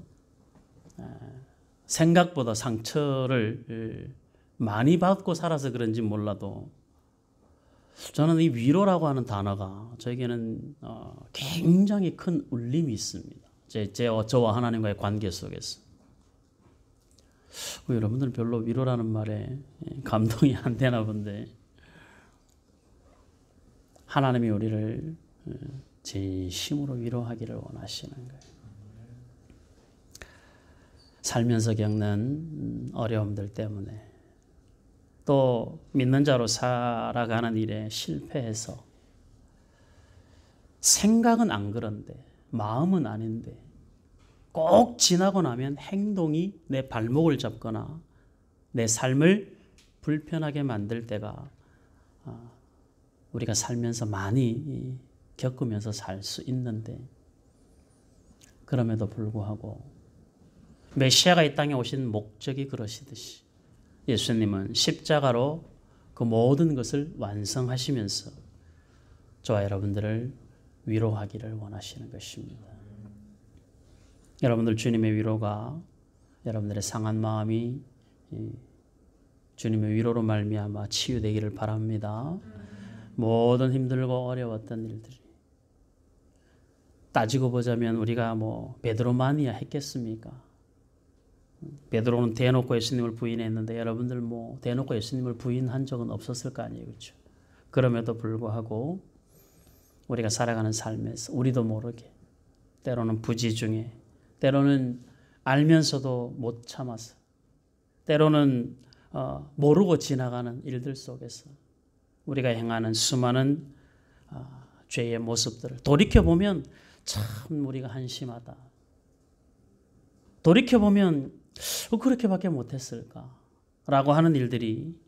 생각보다 상처를 많이 받고 살아서 그런지 몰라도 저는 이 위로라고 하는 단어가 저에게는 굉장히 큰 울림이 있습니다. 저와 하나님과의 관계 속에서. 여러분들은 별로 위로라는 말에 감동이 안 되나 본데 하나님이 우리를 진심으로 위로하기를 원하시는 거예요. 살면서 겪는 어려움들 때문에 또 믿는 자로 살아가는 일에 실패해서 생각은 안 그런데 마음은 아닌데 꼭 지나고 나면 행동이 내 발목을 잡거나 내 삶을 불편하게 만들 때가 우리가 살면서 많이 겪으면서 살 수 있는데 그럼에도 불구하고 메시아가 이 땅에 오신 목적이 그러시듯이 예수님은 십자가로 그 모든 것을 완성하시면서 저와 여러분들을 위로하기를 원하시는 것입니다. 여러분들 주님의 위로가 여러분들의 상한 마음이 주님의 위로로 말미암아 치유되기를 바랍니다. 모든 힘들고 어려웠던 일들이 따지고 보자면 우리가 베드로만이야 했겠습니까? 베드로는 대놓고 예수님을 부인했는데 여러분들 대놓고 예수님을 부인한 적은 없었을 거 아니에요, 그렇죠? 그럼에도 불구하고 우리가 살아가는 삶에서 우리도 모르게 때로는 부지중에, 때로는 알면서도 못 참아서, 때로는 모르고 지나가는 일들 속에서 우리가 행하는 수많은 죄의 모습들을 돌이켜보면 참 우리가 한심하다. 돌이켜보면 그렇게밖에 못했을까? 라고 하는 일들이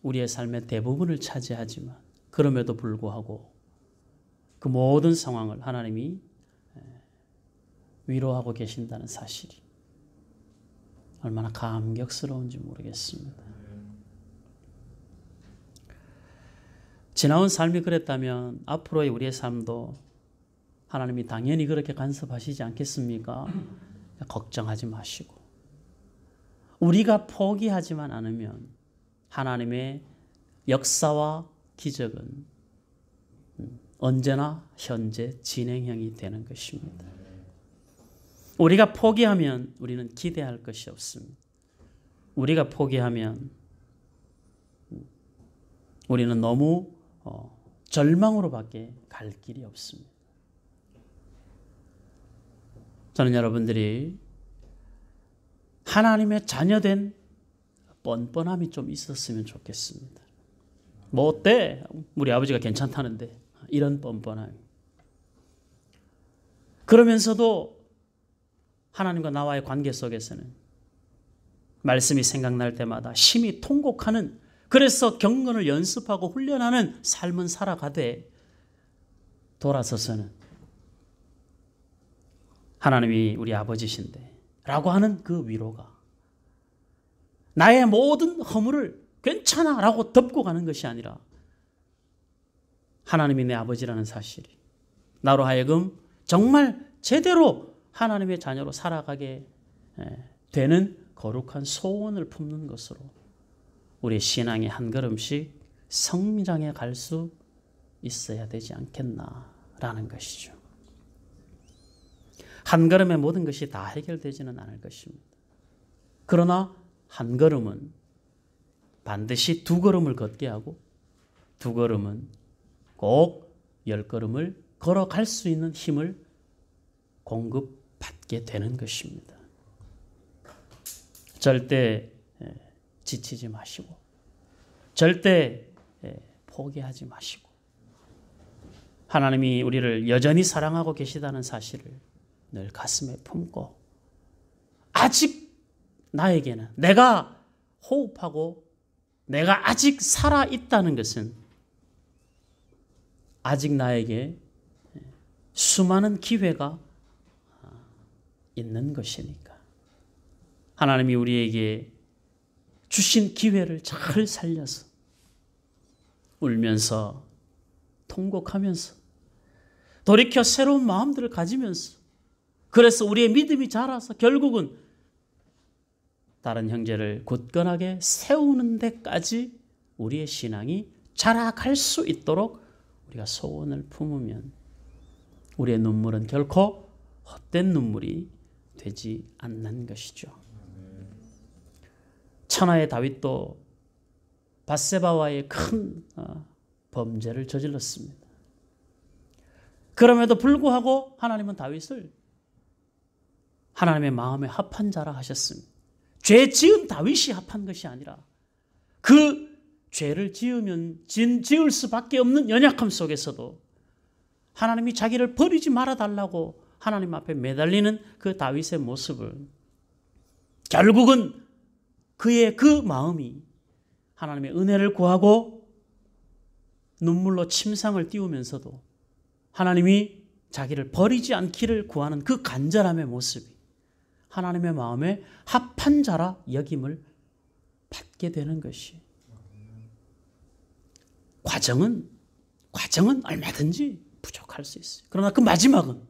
우리의 삶의 대부분을 차지하지만 그럼에도 불구하고 그 모든 상황을 하나님이 위로하고 계신다는 사실이 얼마나 감격스러운지 모르겠습니다. 지나온 삶이 그랬다면 앞으로의 우리의 삶도 하나님이 당연히 그렇게 간섭하시지 않겠습니까? 걱정하지 마시고 우리가 포기하지만 않으면 하나님의 역사와 기적은 언제나 현재 진행형이 되는 것입니다. 우리가 포기하면 우리는 기대할 것이 없습니다. 우리가 포기하면 우리는 너무 절망으로밖에 갈 길이 없습니다. 저는 여러분들이 하나님의 자녀된 뻔뻔함이 좀 있었으면 좋겠습니다. 어때? 우리 아버지가 괜찮다는데 이런 뻔뻔함이. 그러면서도 하나님과 나와의 관계 속에서는 말씀이 생각날 때마다 심히 통곡하는, 그래서 경건을 연습하고 훈련하는 삶은 살아가되 돌아서서는 하나님이 우리 아버지신데 라고 하는 그 위로가 나의 모든 허물을 괜찮아 라고 덮고 가는 것이 아니라 하나님이 내 아버지라는 사실이 나로 하여금 정말 제대로 하나님의 자녀로 살아가게 되는 거룩한 소원을 품는 것으로 우리의 신앙이 한 걸음씩 성장해 갈 수 있어야 되지 않겠나라는 것이죠. 한 걸음에 모든 것이 다 해결되지는 않을 것입니다. 그러나 한 걸음은 반드시 두 걸음을 걷게 하고 두 걸음은 꼭 10걸음을 걸어갈 수 있는 힘을 공급받게 되는 것입니다. 절대 지치지 마시고 절대 포기하지 마시고 하나님이 우리를 여전히 사랑하고 계시다는 사실을 늘 가슴에 품고 아직 나에게는 내가 호흡하고 내가 아직 살아있다는 것은 아직 나에게 수많은 기회가 있는 것이니까 하나님이 우리에게 주신 기회를 잘 살려서 울면서 통곡하면서 돌이켜 새로운 마음들을 가지면서 그래서 우리의 믿음이 자라서 결국은 다른 형제를 굳건하게 세우는 데까지 우리의 신앙이 자라갈 수 있도록 우리가 소원을 품으면 우리의 눈물은 결코 헛된 눈물이 되지 않는 것이죠. 천하의 다윗도 밧세바와의 큰 범죄를 저질렀습니다. 그럼에도 불구하고 하나님은 다윗을 하나님의 마음에 합한 자라 하셨습니다. 죄 지은 다윗이 합한 것이 아니라 그 죄를 지을 수밖에 없는 연약함 속에서도 하나님이 자기를 버리지 말아달라고 하나님 앞에 매달리는 그 다윗의 모습을 결국은 그의 그 마음이 하나님의 은혜를 구하고 눈물로 침상을 띄우면서도 하나님이 자기를 버리지 않기를 구하는 그 간절함의 모습이 하나님의 마음에 합한 자라 여김을 받게 되는 것이, 과정은 얼마든지 부족할 수 있어요. 그러나 그 마지막은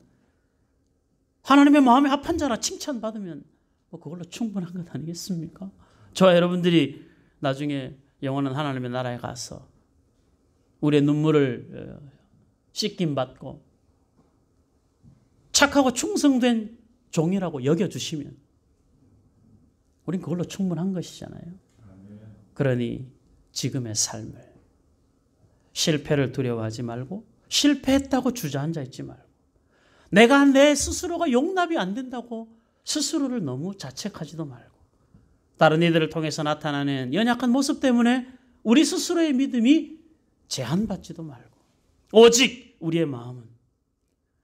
하나님의 마음에 합한 자라 칭찬받으면 그걸로 충분한 것 아니겠습니까? 저와 여러분들이 나중에 영원한 하나님의 나라에 가서 우리의 눈물을 씻김 받고 착하고 충성된 종이라고 여겨주시면 우린 그걸로 충분한 것이잖아요. 그러니 지금의 삶을, 실패를 두려워하지 말고 실패했다고 주저앉아 있지 말고 내가 내 스스로가 용납이 안 된다고 스스로를 너무 자책하지도 말고 다른 이들을 통해서 나타나는 연약한 모습 때문에 우리 스스로의 믿음이 제한받지도 말고 오직 우리의 마음은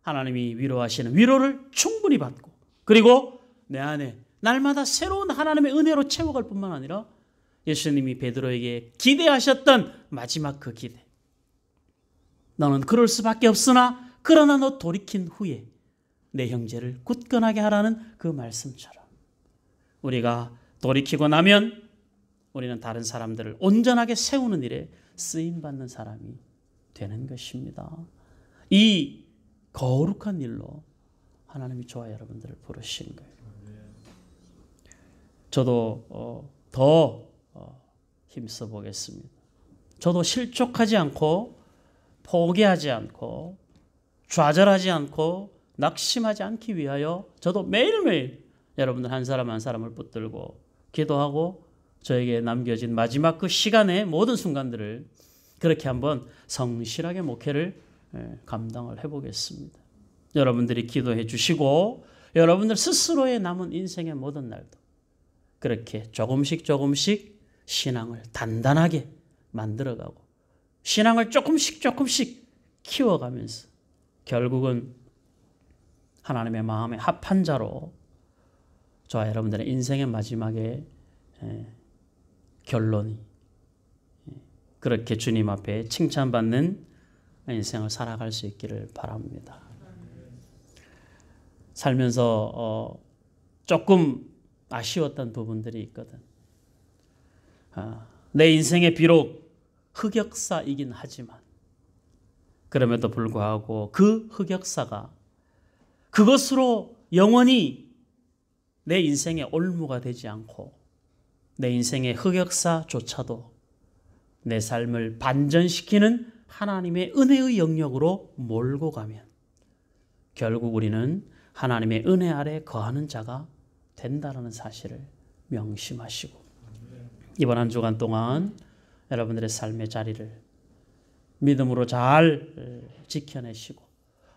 하나님이 위로하시는 위로를 충분히 받고 그리고 내 안에 날마다 새로운 하나님의 은혜로 채워갈 뿐만 아니라 예수님이 베드로에게 기대하셨던 마지막 그 기대, 너는 그럴 수밖에 없으나 그러나 너 돌이킨 후에 내 형제를 굳건하게 하라는 그 말씀처럼 우리가 돌이키고 나면 우리는 다른 사람들을 온전하게 세우는 일에 쓰임받는 사람이 되는 것입니다. 이 거룩한 일로 하나님이 저와 여러분들을 부르신 거예요. 저도 더 힘써 보겠습니다. 저도 실족하지 않고 포기하지 않고 좌절하지 않고 낙심하지 않기 위하여 저도 매일매일 여러분들 한 사람 한 사람을 붙들고 기도하고 저에게 남겨진 마지막 그 시간의 모든 순간들을 그렇게 한번 성실하게 목회를 감당을 해보겠습니다. 여러분들이 기도해 주시고 여러분들 스스로의 남은 인생의 모든 날도 그렇게 조금씩 신앙을 단단하게 만들어가고 신앙을 조금씩 키워가면서 결국은 하나님의 마음에 합한 자로 저와 여러분들의 인생의 마지막에 결론이 그렇게 주님 앞에 칭찬받는 인생을 살아갈 수 있기를 바랍니다. 살면서 조금 아쉬웠던 부분들이 있거든. 내 인생에 비록 흑역사이긴 하지만 그럼에도 불구하고 그 흑역사가 그것으로 영원히 내 인생의 올무가 되지 않고 내 인생의 흑역사조차도 내 삶을 반전시키는 하나님의 은혜의 영역으로 몰고 가면 결국 우리는 하나님의 은혜 아래 거하는 자가 된다는 사실을 명심하시고 이번 한 주간 동안 여러분들의 삶의 자리를 믿음으로 잘 지켜내시고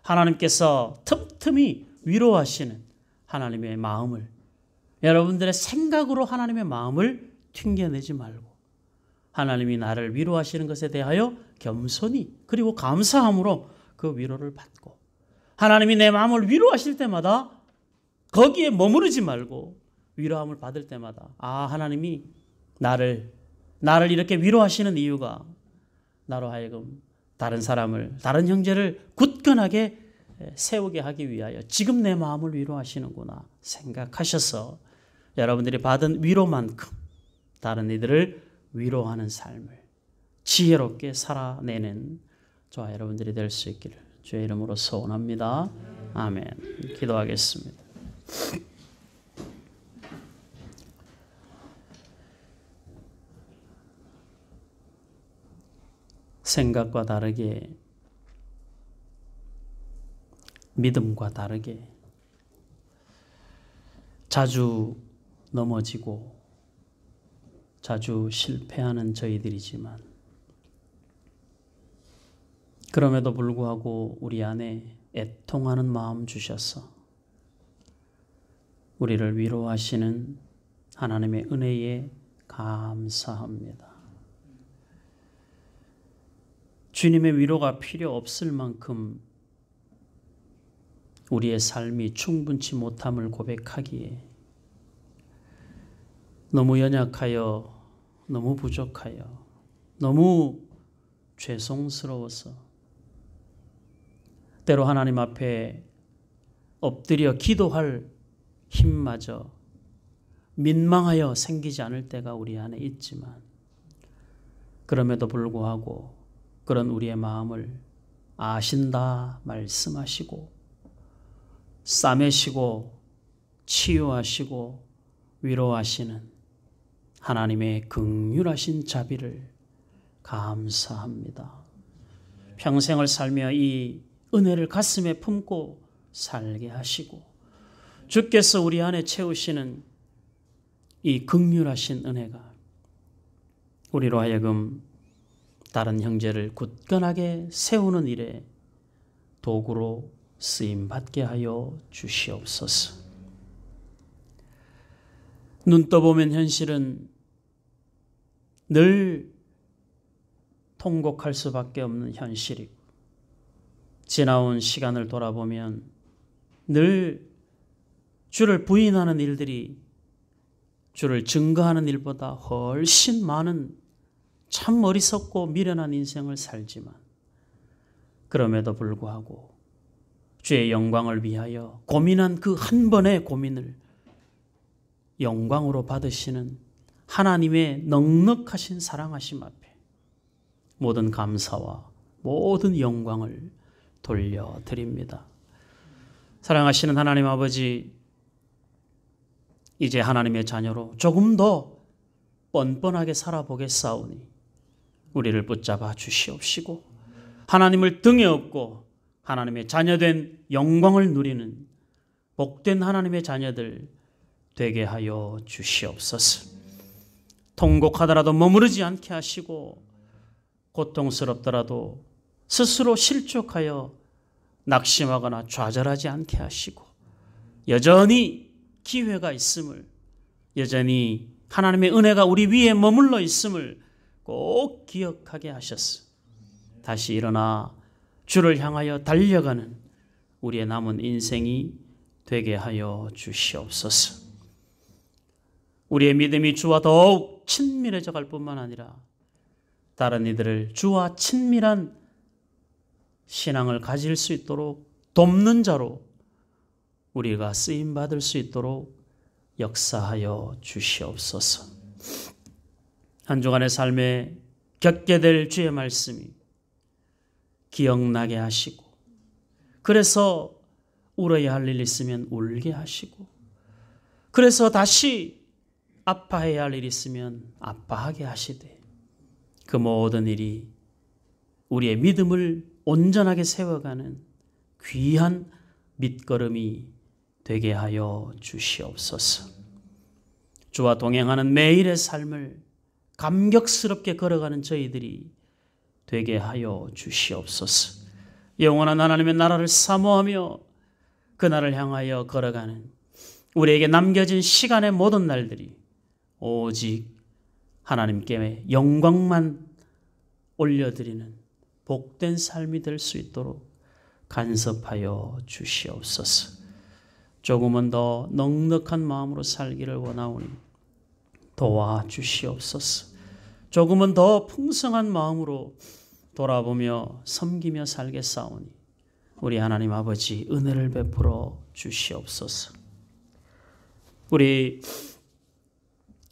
하나님께서 틈틈이 위로하시는 하나님의 마음을 여러분들의 생각으로 하나님의 마음을 튕겨내지 말고 하나님이 나를 위로하시는 것에 대하여 겸손히 그리고 감사함으로 그 위로를 받고 하나님이 내 마음을 위로하실 때마다 거기에 머무르지 말고 위로함을 받을 때마다 하나님이 나를 이렇게 위로하시는 이유가 나로 하여금 다른 사람을 다른 형제를 굳건하게 세우게 하기 위하여 지금 내 마음을 위로하시는구나 생각하셔서 여러분들이 받은 위로만큼 다른 이들을 위로하는 삶을 지혜롭게 살아내는 저와 여러분들이 될 수 있기를 주의 이름으로 소원합니다. 아멘. 기도하겠습니다. 생각과 다르게 믿음과 다르게 자주 넘어지고 자주 실패하는 저희들이지만 그럼에도 불구하고 우리 안에 애통하는 마음 주셔서 우리를 위로하시는 하나님의 은혜에 감사합니다. 주님의 위로가 필요 없을 만큼 우리의 삶이 충분치 못함을 고백하기에 너무 연약하여 너무 부족하여 너무 죄송스러워서 때로 하나님 앞에 엎드려 기도할 힘마저 민망하여 생기지 않을 때가 우리 안에 있지만 그럼에도 불구하고 그런 우리의 마음을 아신다 말씀하시고 싸매시고 치유하시고 위로하시는 하나님의 긍휼하신 자비를 감사합니다. 평생을 살며 이 은혜를 가슴에 품고 살게 하시고 주께서 우리 안에 채우시는 이 긍휼하신 은혜가 우리로 하여금 다른 형제를 굳건하게 세우는 일에 도구로 쓰임받게 하여 주시옵소서. 눈 떠보면 현실은 늘 통곡할 수밖에 없는 현실이고 지나온 시간을 돌아보면 늘 주를 부인하는 일들이 주를 증거하는 일보다 훨씬 많은 참 어리석고 미련한 인생을 살지만 그럼에도 불구하고 주의 영광을 위하여 고민한 그 한 번의 고민을 영광으로 받으시는 하나님의 넉넉하신 사랑하심 앞에 모든 감사와 모든 영광을 돌려드립니다. 사랑하시는 하나님 아버지, 이제 하나님의 자녀로 조금 더 뻔뻔하게 살아보겠사오니 우리를 붙잡아 주시옵시고 하나님을 등에 업고 하나님의 자녀된 영광을 누리는 복된 하나님의 자녀들 되게 하여 주시옵소서. 통곡하더라도 머무르지 않게 하시고 고통스럽더라도 스스로 실족하여 낙심하거나 좌절하지 않게 하시고 여전히 기회가 있음을, 여전히 하나님의 은혜가 우리 위에 머물러 있음을 꼭 기억하게 하셨어. 다시 일어나 주를 향하여 달려가는 우리의 남은 인생이 되게 하여 주시옵소서. 우리의 믿음이 주와 더욱 친밀해져 갈 뿐만 아니라 다른 이들을 주와 친밀한 신앙을 가질 수 있도록 돕는 자로 우리가 쓰임받을 수 있도록 역사하여 주시옵소서. 한 주간의 삶에 겪게 될 주의 말씀이 기억나게 하시고 그래서 울어야 할 일 있으면 울게 하시고 그래서 다시 아파해야 할 일 있으면 아파하게 하시되 그 모든 일이 우리의 믿음을 온전하게 세워가는 귀한 밑거름이 되게 하여 주시옵소서. 주와 동행하는 매일의 삶을 감격스럽게 걸어가는 저희들이 되게 하여 주시옵소서. 영원한 하나님의 나라를 사모하며 그 나라를 향하여 걸어가는 우리에게 남겨진 시간의 모든 날들이 오직 하나님께 영광만 올려드리는 복된 삶이 될 수 있도록 간섭하여 주시옵소서. 조금은 더 넉넉한 마음으로 살기를 원하오니 도와주시옵소서. 조금은 더 풍성한 마음으로 돌아보며 섬기며 살겠사오니 우리 하나님 아버지 은혜를 베풀어 주시옵소서. 우리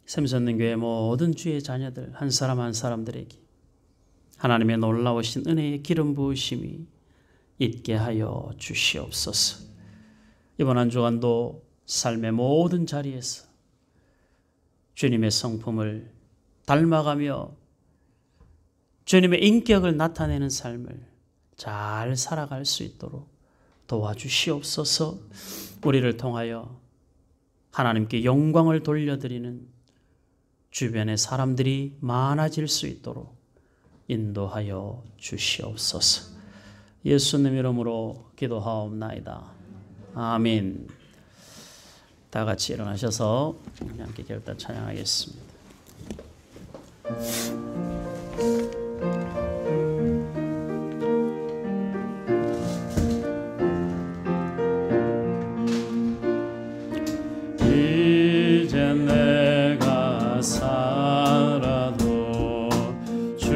샘선능교회 모든 주의 자녀들 한 사람 한 사람들에게 하나님의 놀라우신 은혜의 기름 부으심이 있게 하여 주시옵소서. 이번 한 주간도 삶의 모든 자리에서 주님의 성품을 닮아가며 주님의 인격을 나타내는 삶을 잘 살아갈 수 있도록 도와주시옵소서. 우리를 통하여 하나님께 영광을 돌려드리는 주변의 사람들이 많아질 수 있도록 인도하여 주시옵소서. 예수님 이름으로 기도하옵나이다. 아멘. 다 같이 일어나셔서 함께 결단 찬양하겠습니다. 이제 내가 살아도 주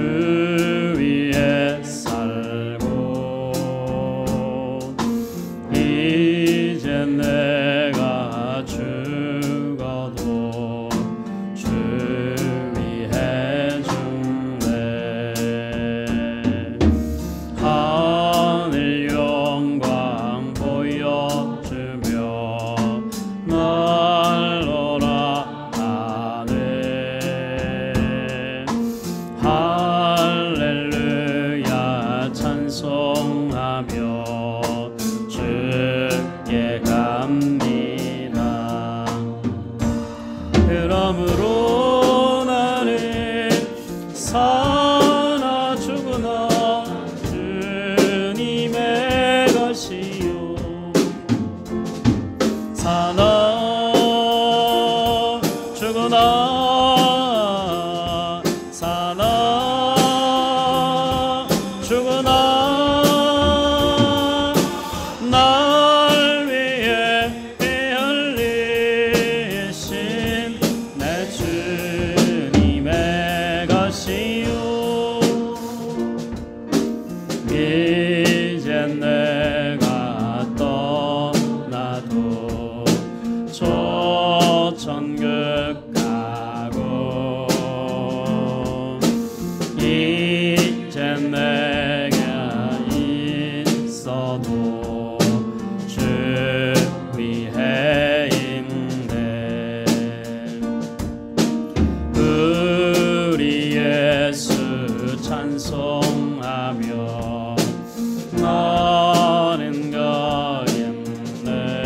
위에 주구나 날 위해 피 흘리신 내 주님의 것이요 이젠 내가 떠나도 저 천국 가고 이젠 내가 있어도 주 위에 있네 우리 예수 찬송하며 나는 가겠네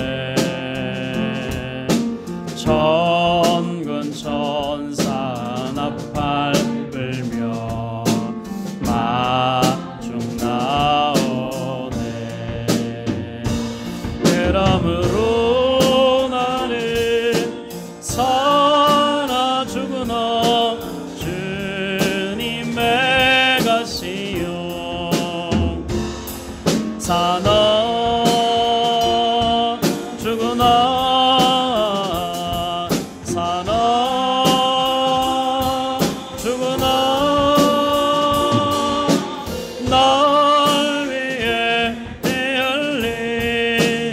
천군 천사 나팔 불며 마중 나오네 그러므로 나는 사나 죽으나 주님의 것이요 사나 죽으나 사나 죽으나 날 위해 피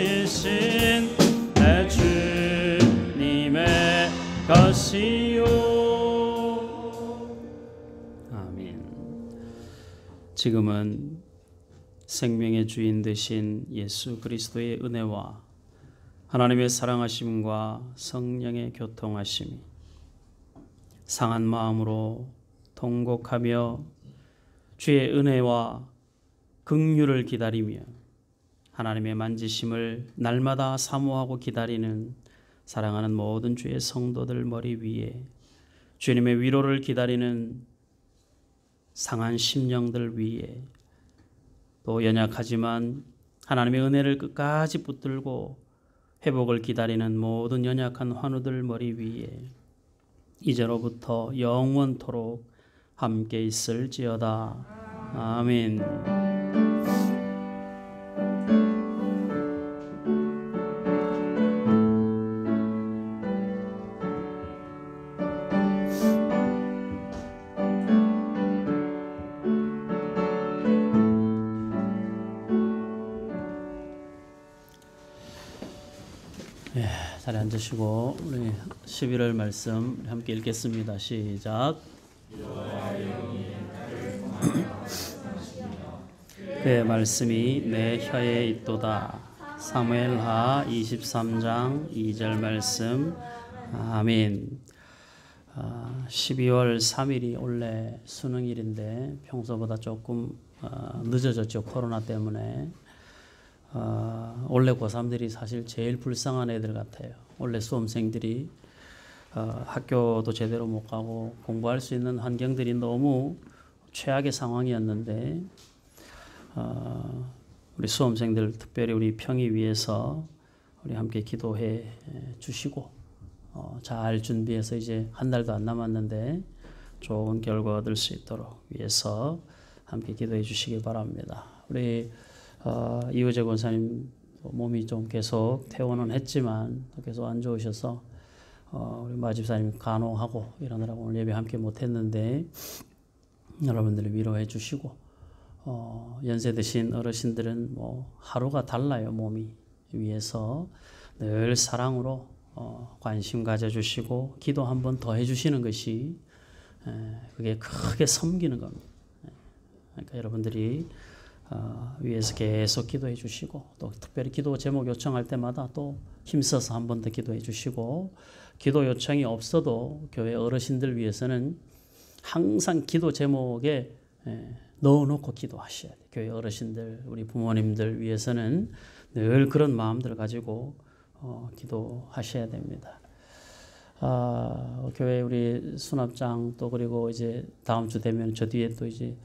흘리신 내 주님의 것이요 아멘. 지금은 생명의 주인 되신 예수 그리스도의 은혜와 하나님의 사랑하심과 성령의 교통하심이 상한 마음으로 통곡하며 주의 은혜와 긍휼을 기다리며 하나님의 만지심을 날마다 사모하고 기다리는 사랑하는 모든 주의 성도들 머리 위에 주님의 위로를 기다리는 상한 심령들 위에 또 연약하지만 하나님의 은혜를 끝까지 붙들고 회복을 기다리는 모든 연약한 환우들 머리 위에 이제로부터 영원토록 함께 있을지어다. 아멘. 자리에 앉으시고 우리 11월 말씀 함께 읽겠습니다. 시작. 그의 말씀이 내 혀에 있도다. 사무엘하 23장 2절 말씀. 아멘. 12월 3일이 원래 수능일인데 평소보다 조금 늦어졌죠. 코로나 때문에. 원래 고3들이 사실 제일 불쌍한 애들 같아요. 원래 수험생들이 학교도 제대로 못 가고 공부할 수 있는 환경들이 너무 최악의 상황이었는데 우리 수험생들 특별히 우리 평이 위해서 우리 함께 기도해 주시고 잘 준비해서 이제 한 달도 안 남았는데 좋은 결과 얻을 수 있도록 위해서 함께 기도해 주시기 바랍니다. 우리 이호재 권사님 몸이 좀 계속 퇴원은 했지만 계속 안 좋으셔서 우리 마집사님 간호하고 이러느라고 오늘 예배 함께 못했는데 여러분들이 위로해 주시고 연세 드신 어르신들은 뭐 하루가 달라요. 몸이 위해서 늘 사랑으로 관심 가져주시고 기도 한 번 더 해주시는 것이 그게 크게 섬기는 겁니다. 그러니까 여러분들이 위에서 계속 기도해 주시고 또 특별히 기도 제목 요청할 때마다 또 힘써서 한 번 더 기도해 주시고 기도 요청이 없어도 교회 어르신들 위해서는 항상 기도 제목에 넣어놓고 기도하셔야 돼요. 교회 어르신들 우리 부모님들 위해서는 늘 그런 마음들을 가지고 기도하셔야 됩니다. 교회 우리 수납장 또 그리고 이제 다음 주 되면 저 뒤에 또 이제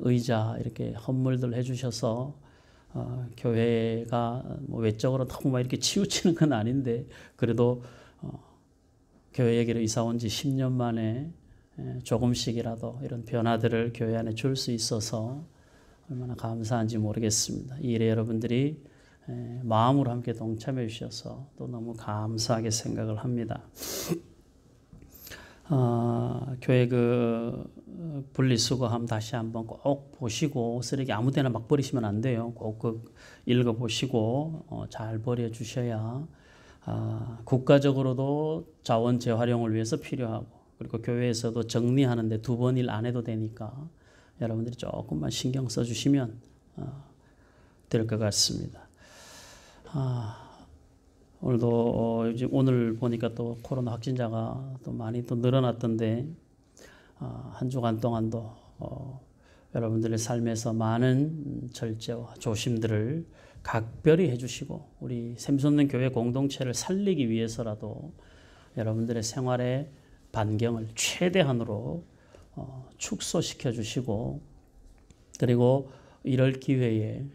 의자 이렇게 헌물들 해주셔서 교회가 뭐 외적으로 너무 막 이렇게 치우치는 건 아닌데 그래도 교회 얘기로 이사 온 지 10년 만에 조금씩이라도 이런 변화들을 교회 안에 줄 수 있어서 얼마나 감사한지 모르겠습니다. 이 일에 여러분들이 마음으로 함께 동참해 주셔서 또 너무 감사하게 생각을 합니다. 교회 분리수거함 다시 한번 꼭 보시고 쓰레기 아무데나 막 버리시면 안 돼요. 꼭 읽어보시고 잘 버려주셔야 국가적으로도 자원 재활용을 위해서 필요하고, 그리고 교회에서도 정리하는데 2번 일 안 해도 되니까 여러분들이 조금만 신경 써주시면 될 것 같습니다. 오늘도 요즘 오늘 보니까 또 코로나 확진자가 또 많이 또 늘어났던데 한 주간 동안도 여러분들의 삶에서 많은 절제와 조심들을 각별히 해주시고 우리 샘솟는 교회 공동체를 살리기 위해서라도 여러분들의 생활의 반경을 최대한으로 축소시켜 주시고, 그리고 이럴 기회에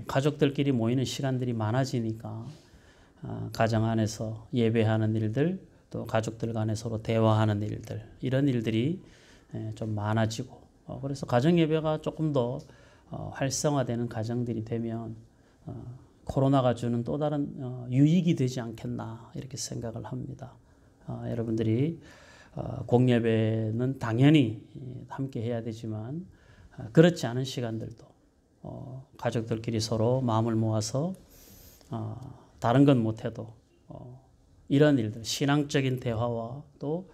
가족들끼리 모이는 시간들이 많아지니까 가정 안에서 예배하는 일들, 또 가족들 간에 서로 대화하는 일들, 이런 일들이 좀 많아지고, 그래서 가정 예배가 조금 더 활성화되는 가정들이 되면 코로나가 주는 또 다른 유익이 되지 않겠나 이렇게 생각을 합니다. 여러분들이 공예배는 당연히 함께 해야 되지만 그렇지 않은 시간들도 가족들끼리 서로 마음을 모아서 다른 건 못해도 이런 일들, 신앙적인 대화와 또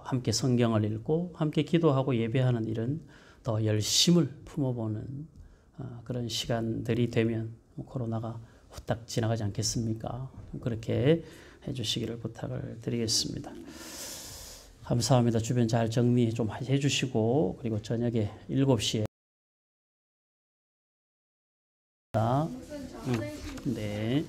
함께 성경을 읽고 함께 기도하고 예배하는 일은 더 열심을 품어보는 그런 시간들이 되면 코로나가 후딱 지나가지 않겠습니까? 그렇게 해주시기를 부탁을 드리겠습니다. 감사합니다. 주변 잘 정리 좀 해주시고, 그리고 저녁에 7시에 네.